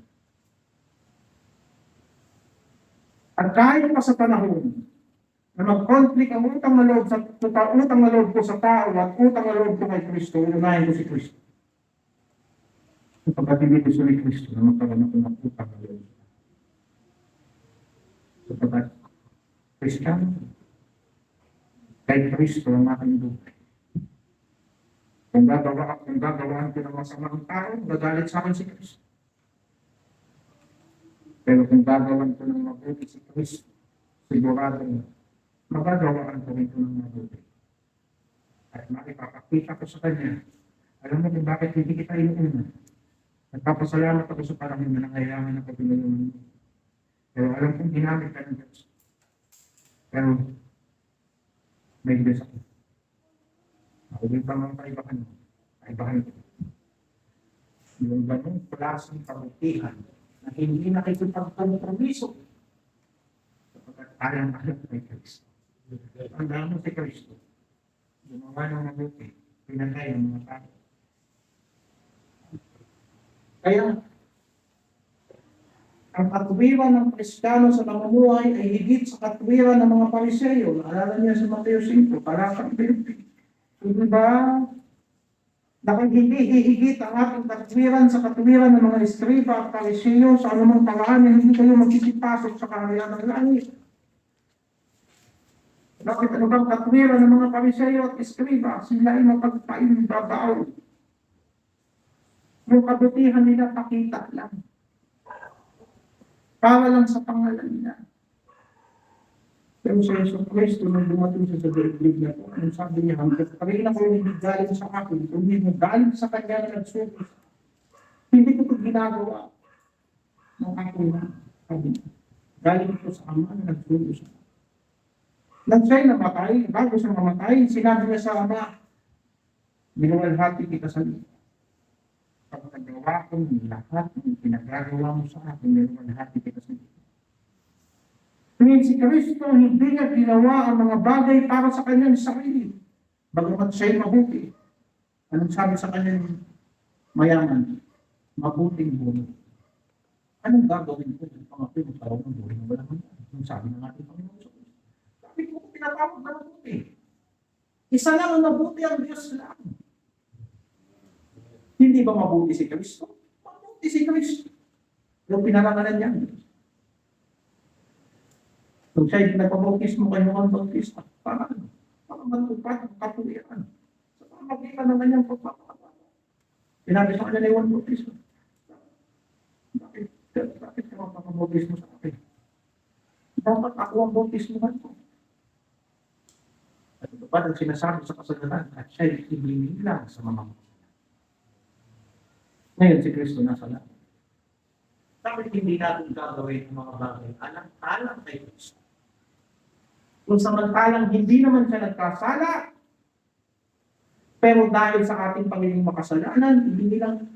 At kahit pa sa panahon na mag-conflict ang utang na loob ko sa tao at utang na loob ko kay Kristo, unahin ko si Kristo. Kapag hindi gusto ni Kristo na magkaroon ako ng utang na loob. Kapag Kristiyano, kay Kristo ang aking buhay. Kung gagawin ko ng masamang tao, gagalit sa akin si Kristo. Pero kung gagawin ko ng mabuti si Kristo, sigurado na magagawaan ko rin ito ng mabuti. At makipapakita ko sa Kanya, alam mo kung bakit hindi kita inuuna. Nagpapasalamat ako sa panahon na nangailangan ako pinulungan mo. Pero alam kong ginamit ka ng Diyos. Pero may Diyos ako. Ako din pa mga kaibahan ko. Yung ganong klaseng kabutihan na hindi nakikipagkompromiso sapagkat alam kay Kristo. Ang damo si Kristo, gumawa ng mabuti, pinatay ang mga tao. Kaya, ang katuwiran ng Kristiyano sa pamumuhay ay higit sa katuwiran ng mga Pariseyo. Naalala niya sa Mateo 5, talatang 20. Hindi ba? Hihigit ang ating katuwiran sa katuwiran ng mga Eskriba at Pariseyo sa anumang paraan na hindi kayo magsisipasok sa kaharian ng langit. Bakit ano bang katwiran ng mga Pariseyo at Eskriba? Sila ay mapagpaimbabaw. Yung kabutihan nila pakita lang. Para lang sa pangalan nila. Pero sa Yesu Cristo, nung dumating siya sa daigdig na po, anong sabi niya, hanggang parin ako hindi galing sa akin, kung hindi mo galing sa kanya na nagsulis, hindi ko ito ginagawa ng aking sabi niya. Galing ito sa Ama na nagsulis ako. Nang siya'y namatay, bago siya mamatay, sinabi niya sa Ama, minuwalhati kita sa lupa. Pag nagawa ko lahat ng pinagagawa mo sa akin, minuwalhati kita sa lupa. Ngayon si Kristo, hindi niya ginawa ang mga bagay para sa kanyang sarili. Bagamat siya'y mabuti. Anong sabi sa kanyang mayaman? Mabuting buhay. Anong gagawin ko? Pangapoy mo sa ako ng buhay na wala naman. Anong sabi ng ating Panginoon? Sabi ko, pinatawag na mabuti. Isa lang ang mabuti, ang Diyos lang. Hindi ba mabuti si Kristo? Mabuti si Kristo. Yung pinarangalan niya. Kung siya'y nagpabautismo kayo ng bautista, para ano? Para matupad ang katuwiran. Sa pamagitan naman niyang pagpapakabala. Sinabi sa kanya na yung bautismo. Bakit ka magpapabautismo sa akin? Dapat ako ang bautismohan ko. At ito pa ang sinasabi sa kasalanan at siya'y ibinila sa mga kasalanan. Ngayon si Kristo nasa langit. Bakit hindi natin gagawin ang mga bagay alang kay Kristo? Kung samantalang hindi naman siya nagkasala, pero dahil sa ating pagiging makasalanan, hindi lang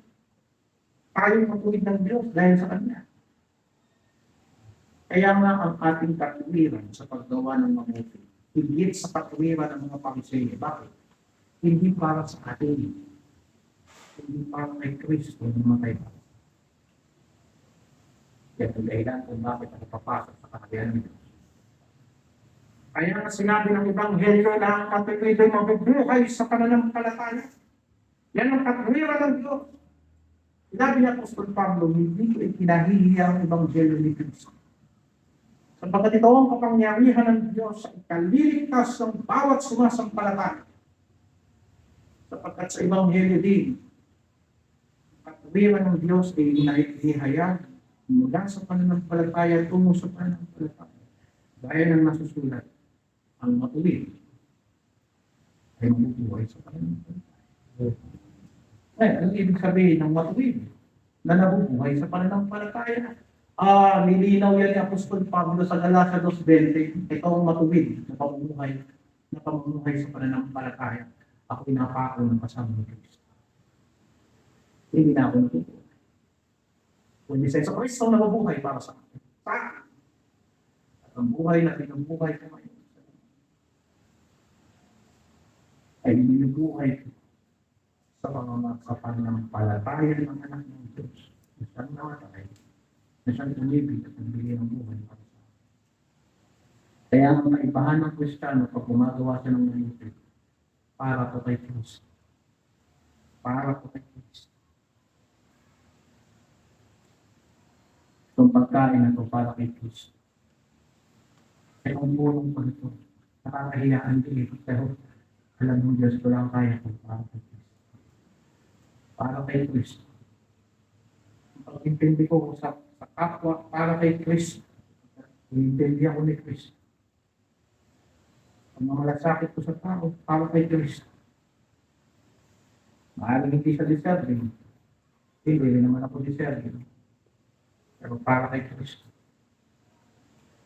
tayong matuwid ng Diyos dahil sa Kanya. Kaya nga ang ating katuwiran sa paggawa ng mabuti, higit sa katuwiran ng mga Pariseyo. Bakit? Hindi para sa atin. Hindi para kay Kristo na namatay pa. Kaya ang dahilan kung bakit ako papasok sa kaharian ng Diyos. Kaya nga sinabi ng Ebanghelyo na ang katuwid ay mabubuhay sa pananampalataya. Yan ang katuwiran ng Diyos. Sinabi ni Apostol Pablo, hindi ko ikinahihiya ang Ebanghelyo ni Kristo. Sapagkat ito ang kapangyarihan ng Diyos sa ikaliligtas ng bawat sumasampalataya. Sapagkat sa Ebanghelyo din, katuwiran ng Diyos ay inihayag mula sa pananampalataya tungo sa pananampalataya. Gaya ng nasusulat, ang matuwid ay mabubuhay sa pananampalataya. Ano ibig sabihin ng matuwid? na nabubuhay sa pananampalataya. Nilinaw yan ni Apostol Pablo sa Galatia 2:20, ito ang matubig na pamumuhay sa pananampalataya. Ako pinapako ng kasama ng Kristo. Hindi na ako natutuwa. Kundi sa Kristo na nabubuhay para sa akin. At ang buhay na binubuhay ko ngayon ay binubuhay ko sa mga pananampalataya ng anak ng Diyos na siyang namatay, na siyang umibig at nagbigay ng buhay para sa akin. Kaya ang kaibahan ng Kristiyano pag gumagawa siya ng mabuti, para po kay Kristo. Para po kay Kristo. Itong pagkain na ito para kay Kristo. Kaya kung pulong ko ito, nakakahiyaan din ito, pero alam mo Diyos ko lang kaya ko para kay Kristo. Para kay Kristo. Pag-intindi ko sa kapwa para kay Kristo, intindi ako ni Kristo. Ang mga malasakit ko sa tao, para kay Kristo. Maaaring hindi siya deserving. Hindi naman ako deserving. Pero para kay Kristo.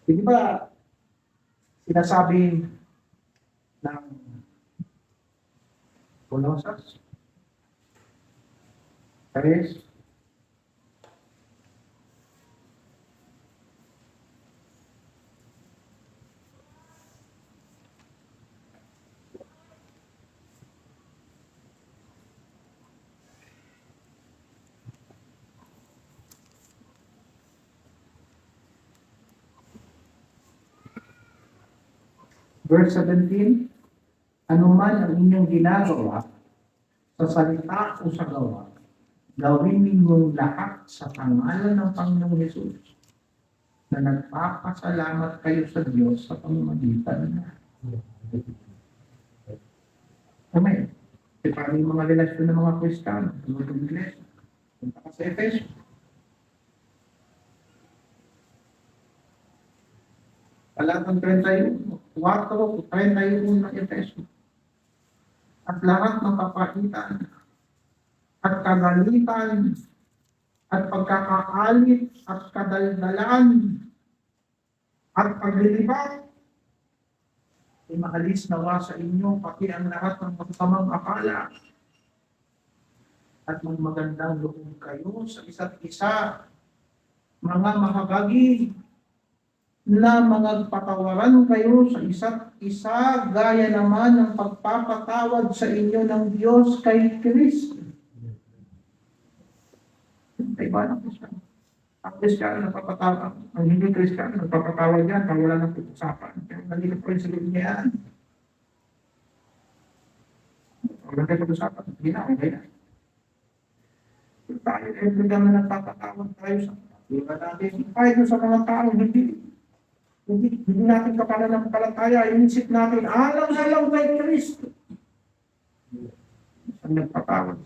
Hindi ba sinasabi ng Colossus 3, verse 17, anuman ang inyong ginagawa sa salita o sa gawa, gawin ninyong lahat sa pangalan ng Panginoong Hesus na nagpapasalamat kayo sa Diyos sa pamamagitan niya. Amen. Kasi paano yung mga relasyon ng mga Kristiyano, ng mga Iglesia? Punta ka sa Efeso. Talatang 31, 4:31 ng Efeso. At lahat ng kapaitan, at kagalitan, at pagkakaalit, at kadaldalan, at paglilibak, ay maalis nawa sa inyo, pati ang lahat ng masasamang akala, at magandang loob kayo sa isa't isa, mga mahabagi, na magpatawaran kayo sa isa't isa, gaya naman ng pagpapatawad sa inyo ng Diyos kay Kristo. Iba ng Kristiyano. Ang Kristiyano nagpapatawad, ang hindi Kristiyano nagpapatawad yan, kaya wala nang pag-usapan. Pero nandito po yung sagot niya yan. Wala tayo pag-usapan, hindi na, okay na. Pero tayo, every time na nagpapatawad tayo sa iba natin, tayo sa mga tao, hindi natin kapananampalataya, inisip natin, alam-alam kay Kristo. Ang nagpatawad.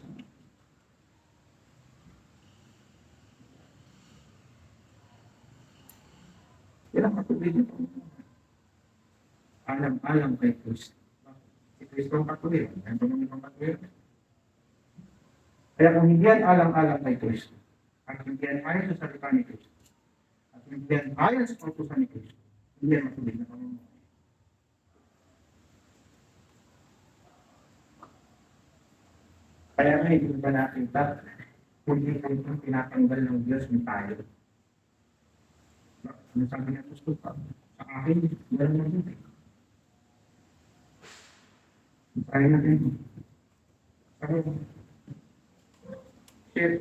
Yan ang katulid ito. Alam-alam kay Kristo. Si Kristo ang katulid. Yan pa naman ang katulid. Kaya kung hindi yan alam-alam kay Kristo, at hindi yan ayon sa salita ni Kristo, at hindi yan ayon sa kautusan ni Kristo, hindi yan matulid na pamumuhay. Kaya nga, hindi ba nakita, hindi kung tinatanggal ng Diyos ng tayo. Ano sabi niya Apostol Pablo? Sa akin, meron na dito. Tayo na din. Share.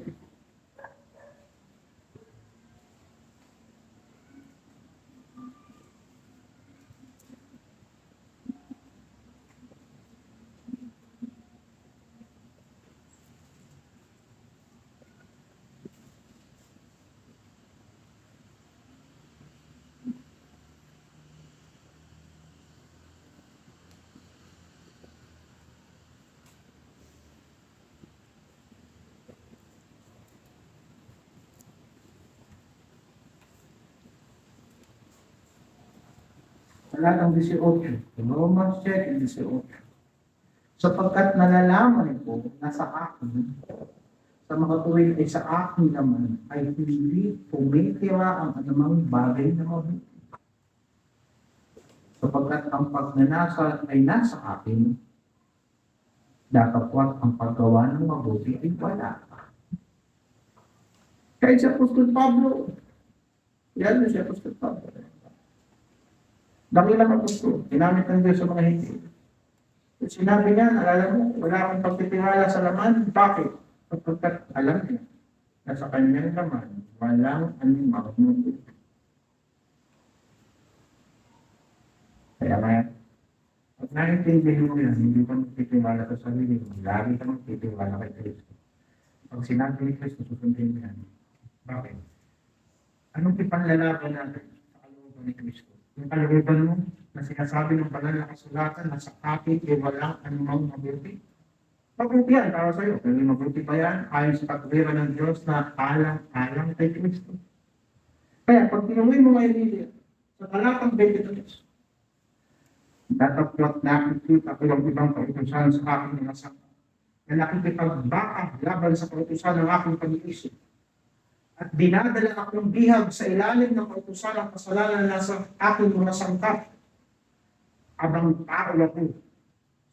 Talatang 18, Romans 7:18. Sapagkat nalalaman ko na sa akin, sa mga tuwing ay sa akin naman ay hindi tumitira ang anumang bagay na mabuti. Sapagkat ang pagnanasa ay nasa akin, datapwat ang paggawa ng mabuti ay wala. Kahit si Apostol Pablo, yan si Apostol Pablo. Dakilang apostol, ginamit ng Diyos sa mga hindi. Sinabi niya, alala mo, wala akong pagtitiwala sa laman. Bakit? Sapagkat alam niya na sa kanyang laman, walang anumang mabuti. Kaya kaya, pag naintindihin mo yan, hindi ka magtitiwala sa sarili mo, lagi ka magtitiwala kay Kristo. Pag sinabi ni Kristo, susundin mo yan. Bakit? Anong ipanlalaban natin sa kalooban ni Kristo? Yung kalooban mo, na sinasabi ng banal na kasulatan na sa akin ay walang anumang mabuti. Mabuti yan para sa iyo. Pero mabuti pa yan, ayon sa katwiran ng Diyos na alang-alang kay Kristo. Kaya pag tinuloy mo ngayon nila, sa talatang 23, datapwat nakikita ko ang ibang kautusan sa aking mga sangka na nakikipagbaka laban sa kautusan ng aking pag-iisip. At dinadala akong bihag sa ilalim ng kautusan ng kasalanan na sa aking mga sangka. Abang tao ako,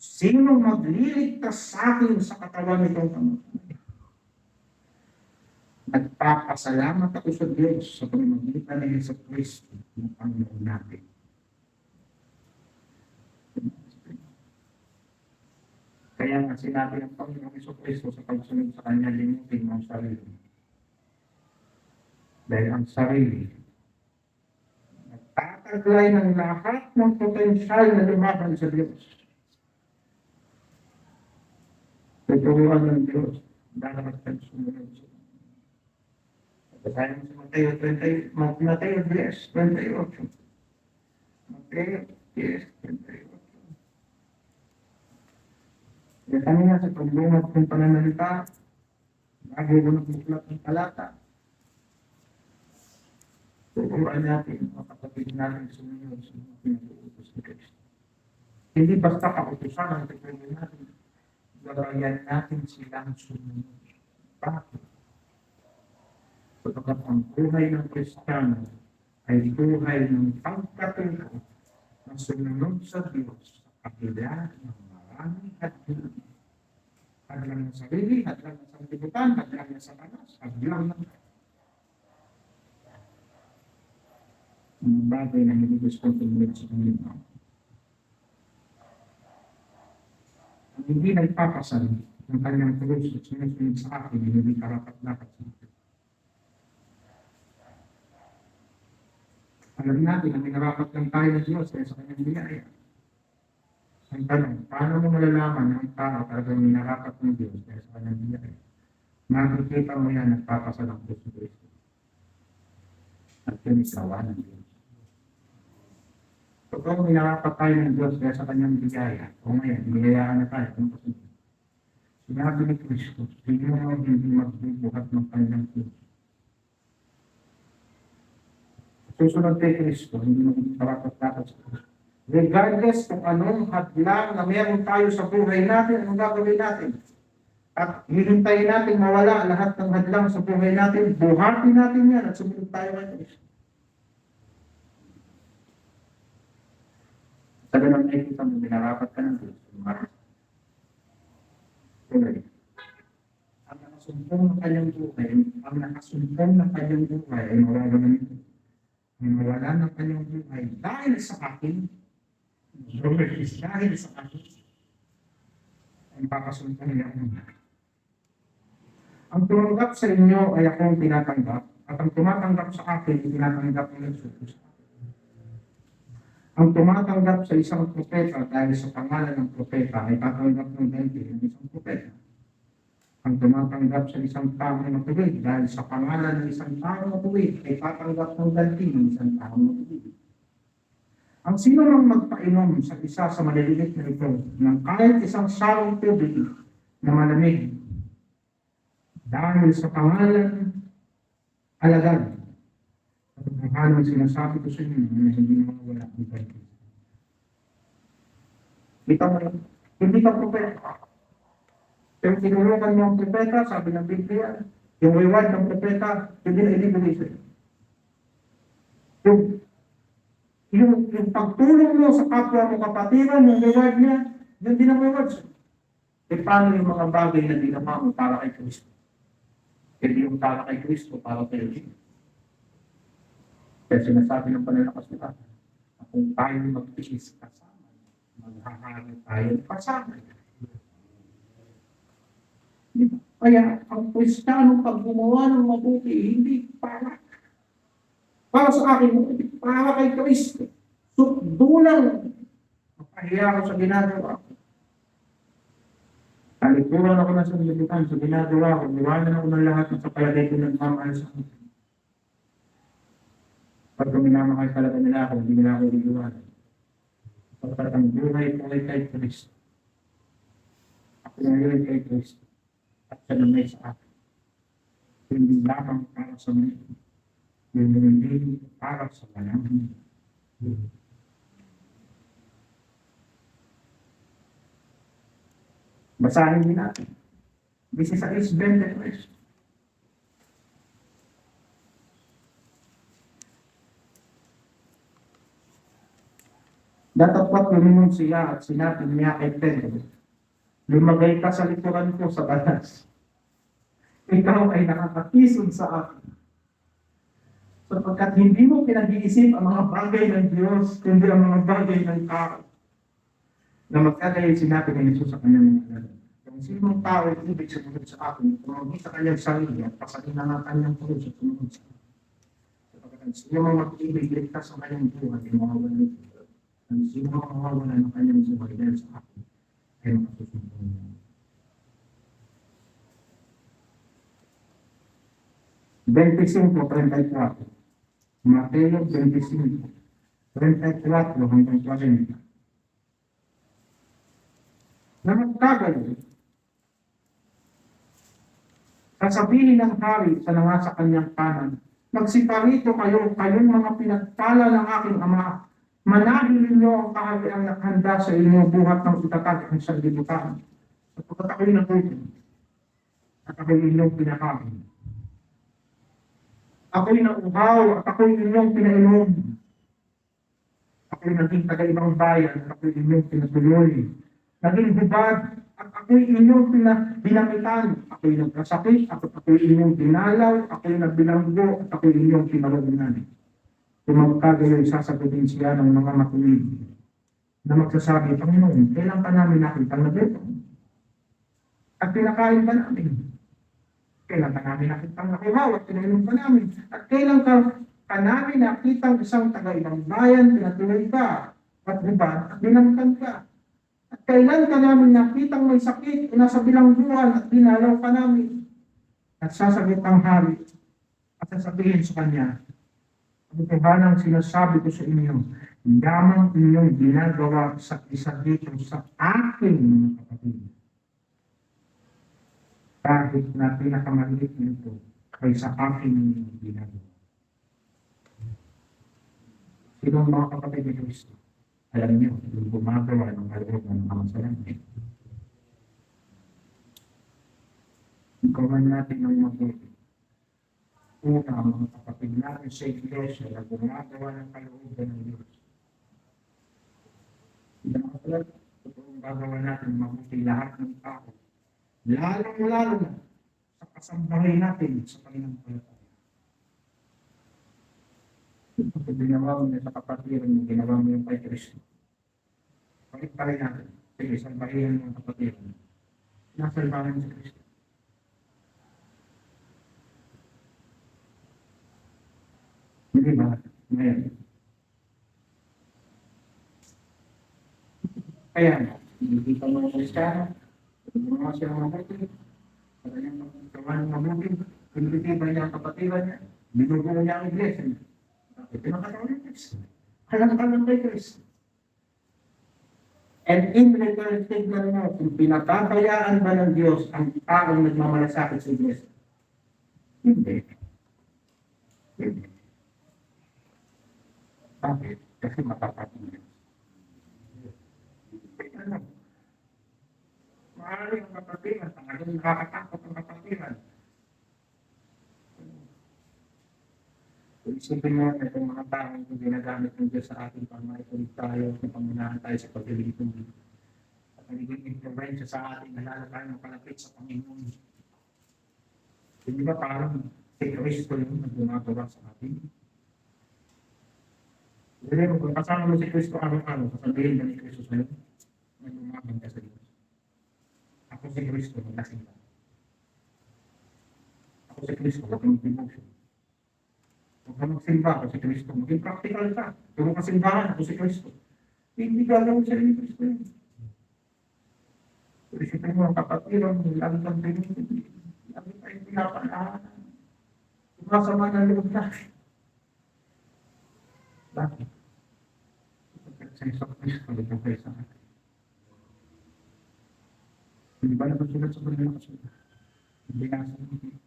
sino magliligtas sa akin sa katawan nitong kamatayan? Nagpapasalamat ako sa Diyos sa pamamagitan ni Hesus Kristo ng Panginoon natin. Kaya nga sinabi ng Panginoong Hesus Kristo sa pagsunod sa Kanya, limutin mo ang sarili. Dahil ang sarili, nagtataglay ng lahat ng potensyal na lumaban sa Diyos. Tuturuan ng Diyos, dapat kang sumunod sa Kanya. Basahin mo sa Mateo 10, Mateo 10:28. Mateo 10:28. Kaya kanina sa pagbungat ng pananalita, bago ko nagbuklat ng talata, tuturuan natin, makapatid natin sumunod sa mga pinag-uutos ni Kristo. Hindi basta kautusan ang tuturuan natin, gabayan natin silang sumunod. Bakit? Sapagkat ang buhay ng Kristiyano ay buhay ng pagkatuto na sumunod sa Diyos sa kabila ng maraming hadlang. Hadlang ng sarili, hadlang ng sanglibutan, hadlang ng Satanas, hadlang ng bagay na hindi gusto tumulog sa Panginoon. Ang hindi nagpapasal ng kanyang krus at sumusunod sa akin, hindi karapat-dapat sa akin. Alam natin na minarapat lang tayo ng Diyos kaya sa kanyang biyaya. Ang tanong, paano mo malalaman na ang tao talagang minarapat ng Diyos kaya sa kanyang biyaya? Makikita mo yan, nagpapasal ang krus ni Kristo. At yun isawa ng Diyos. So kung minarapat tayo ng Diyos kaya sa kanyang biyaya, o ngayon, biyayaan na tayo, kung kasunod. Sinabi ni Kristo, sino mo hindi magbubuhat ng kanyang krus? Susunod kay Kristo, hindi mo karapat-dapat sa Kristo. Regardless kung anong hadlang na meron tayo sa buhay natin, anong gagawin natin? At hihintayin natin mawala lahat ng hadlang sa buhay natin, buhatin natin yan at sumunod tayo kay Kristo. Sa ganun ay kita mo, binarapat ka ng Diyos. Tuloy. Ang nakasumpong ng kanyang buhay, ay mawala nito. Mawala ng kanyang buhay dahil sa akin, dahil sa akin, ang pakasumpong niya muna. Ang tumanggap sa inyo ay akong tinatanggap, at ang tumatanggap sa akin, tinatanggap ng nagsusunod sa akin. Ang tumatanggap sa isang propeta dahil sa pangalan ng propeta ay tatanggap ng ganti ng isang propeta. Ang tumatanggap sa isang taong matuwid dahil sa pangalan ng isang taong matuwid ay tatanggap ng ganti ng isang taong matuwid. Ang sino mang magpainom sa isa sa maliliit na ito ng kahit isang sarong tubig na malamig dahil sa pangalan alagad, at ang anong sinasabi ko sa inyo na hindi mawala ang ganti. Kita mo, hindi ka propeta. Pero tinulungan mo ang propeta, sabi ng Biblia, yung reward ng propeta, hindi na ibibigay sa'yo. Yung, yung pagtulong mo sa kapwa mo kapatiran, yung reward niya, yun din ang reward sa'yo. E paano yung mga bagay na ginawa mo para kay Kristo? Hindi yung para kay Kristo, para kay Kristo. Kaya sinasabi ng panalakas nila, kung tayo magtiis kasama, maghahari tayo kasama. Kaya ang Kristiyano pag gumawa ng mabuti, hindi para sa akin, para kay Kristo. So, dulang mapahiya ako sa ginagawa ko. Talikuran ako ng sanlibutan sa ginagawa ko. Iwanan ako ng lahat ng sa palagay ko nagmamahal sa akin. Pag minamahal talaga nila ako, hindi nila ako iiwanan. Pagkat ang buhay ko ay kay Kristo. Ako ngayon kay Kristo. At siya na may sa akin. Hindi lamang para sa mga hindi para sa panahon. Basahin din natin. 16:23. Datapwat lumingon siya at sinabi niya kay Pedro, lumagay ka sa likuran ko sa balas. Ikaw ay nakakakisod sa akin. Sapagkat hindi mo pinag-iisip ang mga bagay ng Diyos, kundi ang mga bagay ng tao. Na magkagaya sinabi ng Jesus sa kanyang mga alagad. Kung sinong tao ay ibig sumunod sa akin, tumawag sa kanyang sarili at pasalin na ang kanyang puso at sumunod sa akin. Sapagkat sino mang mag-ibig ligtas sa kanyang buhay, ay mawawalan ito. Ang sino mang mawawalan ng kanyang buhay dahil sa akin, ay makasusunod niya. 25:34. Mateo 25:34 hanggang 40. Na magkagayon, sasabihin ng hari sa nasa kanyang kanan, magsiparito kayo, kayong mga pinagpala ng aking Ama, manahin ninyo ang kahariang naghanda sa inyo buhat ng itatag ng sanlibutan. Sapagkat ako'y nagutom, at ako'y inyong pinakain. Ako'y nauhaw at ako'y inyong pinainom. Ako'y naging taga-ibang bayan at ako'y inyong pinatuloy. Naging hubad at ako'y inyong binamitan. Ako'y nagkasakit at ako'y inyong dinalaw. Ako'y nagbilanggo at ako'y inyong pinawagunan. Kung magkagayoy, sasagutin siya ng mga matuwid na magsasabi, Panginoon, kailan ka namin nakita na gutom? At pinakain ka namin. Kailan ka namin nakitang nakuhaw at pinainom ka namin? At kailan ka namin nakitang isang taga-ibang bayan, pinatuloy ka, at hubad, at binamkan ka? At kailan ka namin nakitang may sakit, nasa bilangguan, at dinalaw ka namin? At sasagot ang hari, at sasabihin sa kanya, ang totohanang sinasabi ko sa inyo, lamang inyong ginagawa sa isa dito sa aking mga kapatid. Kahit na pinakamaliit nito ay sa aking ginagawa. Sinong mga kapatid ni Kristo? Alam niyo, yung gumagawa ng kalooban ng mga salamin. Ikawan natin ang mabuti. Una, ang mga kapatid natin sa iglesia na gumagawa ng kalooban ng Diyos. Hindi mga kapatid, totoong gagawa natin mabuti lahat ng tao. Lalong-lalo na sa kasambahay natin sa pananampalataya. Kung ginawa mo sa kapatiran mo, ginawa mo yung kay Kristo. Balik pa rin natin. Sige, sambahin mo ang kapatiran. Nasalbahan sa Kristo. Hindi ba? Ngayon. Kaya, hindi pa mga Kristiyano, gumawa siya ng mabuti, kanyang gawa ng mabuti, pinipitibay niya ang kapatiran niya, binubuo niya ang iglesia niya. Pinakataon ng Kristo. Alam kay Kristo. And in return, tignan mo, kung pinapapayaan ba ng Diyos ang taong nagmamalasakit sa iglesia? Hindi. Hindi. Bakit? Kasi matapat ng Diyos. maaari ang kapatiran, talagang nakakatakot ang kapatiran. Kung isipin mo, itong mga taong ito ginagamit ng Diyos sa ating pamaitulit tayo, kung pamunahan tayo sa paglilitong at nagiging influensya sa ating nalala tayo ng palapit sa Panginoon. Hindi ba parang si Kristo yung nagumagawa sa atin? Hindi mo, kung kasama mo si Kristo araw-araw, sasabihin ba ni Kristo sa'yo, nagumagam ka sa Diyos. Ako si Kristo, maglasing ka. Ako si Kristo, huwag kang devotion. Huwag kang magsimba, ako si Kristo. Maging practical ka. Turo ka simbahan, ako si Kristo. Hindi gagawin sa'yo ni Kristo yun. Pero isipin mo, ang kapatiran, lagi kang pinipili. Lagi tayong pinapanaanan. Sumasama na loob na. Bakit? Sa isang Kristo, ito kayo sa atin. Hindi ba nagsusulat sa kanila kasulat? Hindi nasa hindi.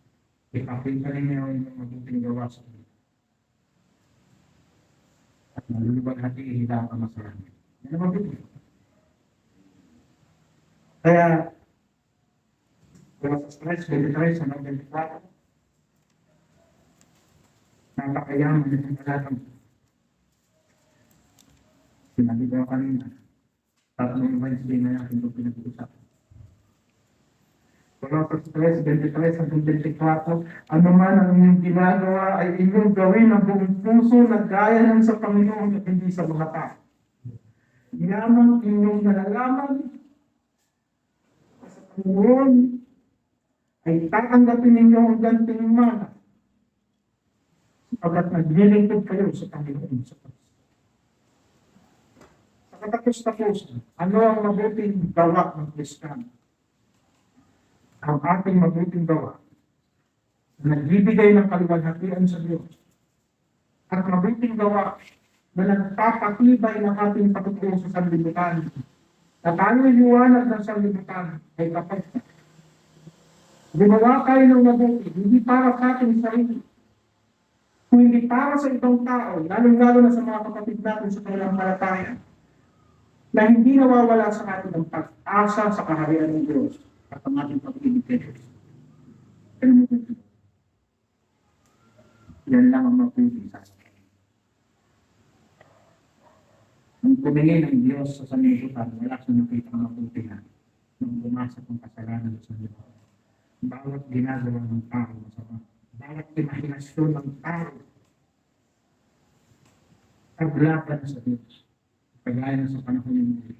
Ipapin ka ninyo yung mabuting gawa sa kanila. At malulubag natin ihila ka masarami. Yan ang mabuti. Kaya, kung sa stress, 23 sa 24, napakayaman ng kalatang sinabi ko kanina, tatlong Wednesday na natin ito pinag-uusapan. Kung sa stress, 23 sa 24, ano man ang inyong ginagawa ay inyong gawin ng buong puso na gaya ng sa Panginoon at hindi sa mga tao. Yamang inyong nalalaman sa Panginoon ay tatanggapin ninyo ang ganting mana sapagkat naglilingkod kayo sa Panginoon sa Panginoon. Sa katapos-tapusan, ano ang mabuting gawa ng Kristiyano? Ang ating mabuting gawa na nagbibigay ng kaluwalhatian sa Diyos at mabuting gawa na nagpapatibay ng ating patutuo sa sanlibutan na tayo'y liwanag ng sanlibutan ay kapag gumawa kayo ng mabuti, hindi para sa ating sarili, kung hindi para sa ibang tao, lalong-lalo na sa mga kapatid natin sa pananampalataya, na hindi nawawala sa atin ang pag-asa sa kaharian ng Diyos at ang ating pag-ibig kay Diyos. Yan lang ang mabuti sa atin. Nung tumingin ang Diyos sa sanlibutan, wala siya nakita ang mabuti na nung pumasok ang kasalanan sa sanlibutan. Bawat ginagawa ng tao masama, bawat imahinasyon ng tao, paglaban sa Diyos, kagaya na sa panahon ng muli.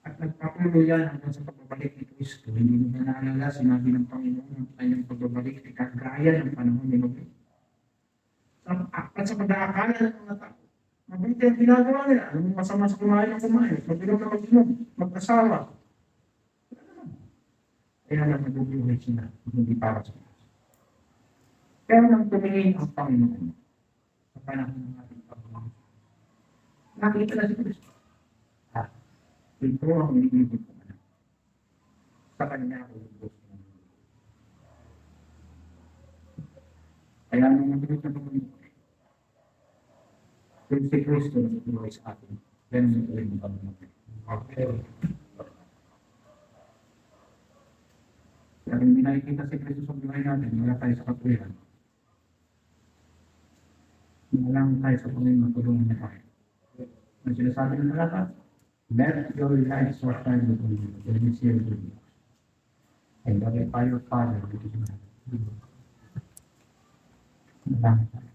At nagpatuloy yan hanggang sa pagbabalik ni Kristo. Hindi mo na naalala, sinabi ng Panginoon ang kanyang pagbabalik ay kagaya ng panahon ni Muli. At sa pag-aakala ng mga tao, mabuti ang ginagawa nila. Anong masama sa kumain ng kumain? Mag-inom na mag-inom, mag-asawa. Kaya lang nabubuhay sila, hindi para sa Diyos. Pero nang tumingin ang Panginoon sa panahon ng ating pagbabago, nakita na si Kristo. Ito ang iniibig ko na. Sa kanya ako lubos ng mundo. Kaya nung nabigot na pagbabago, kung si Kristo na nagbuhay sa atin, ganun ang ulit ng pagbabago. Okay. Kaya hindi nakikita si Kristo sa buhay natin, wala tayo sa katwiran. Wala tayo sa Panginoon na tulungan niya tayo. Ang sinasabi ng talata, let your light so shine before you, that you see your good works, and glorify your Father which is in heaven.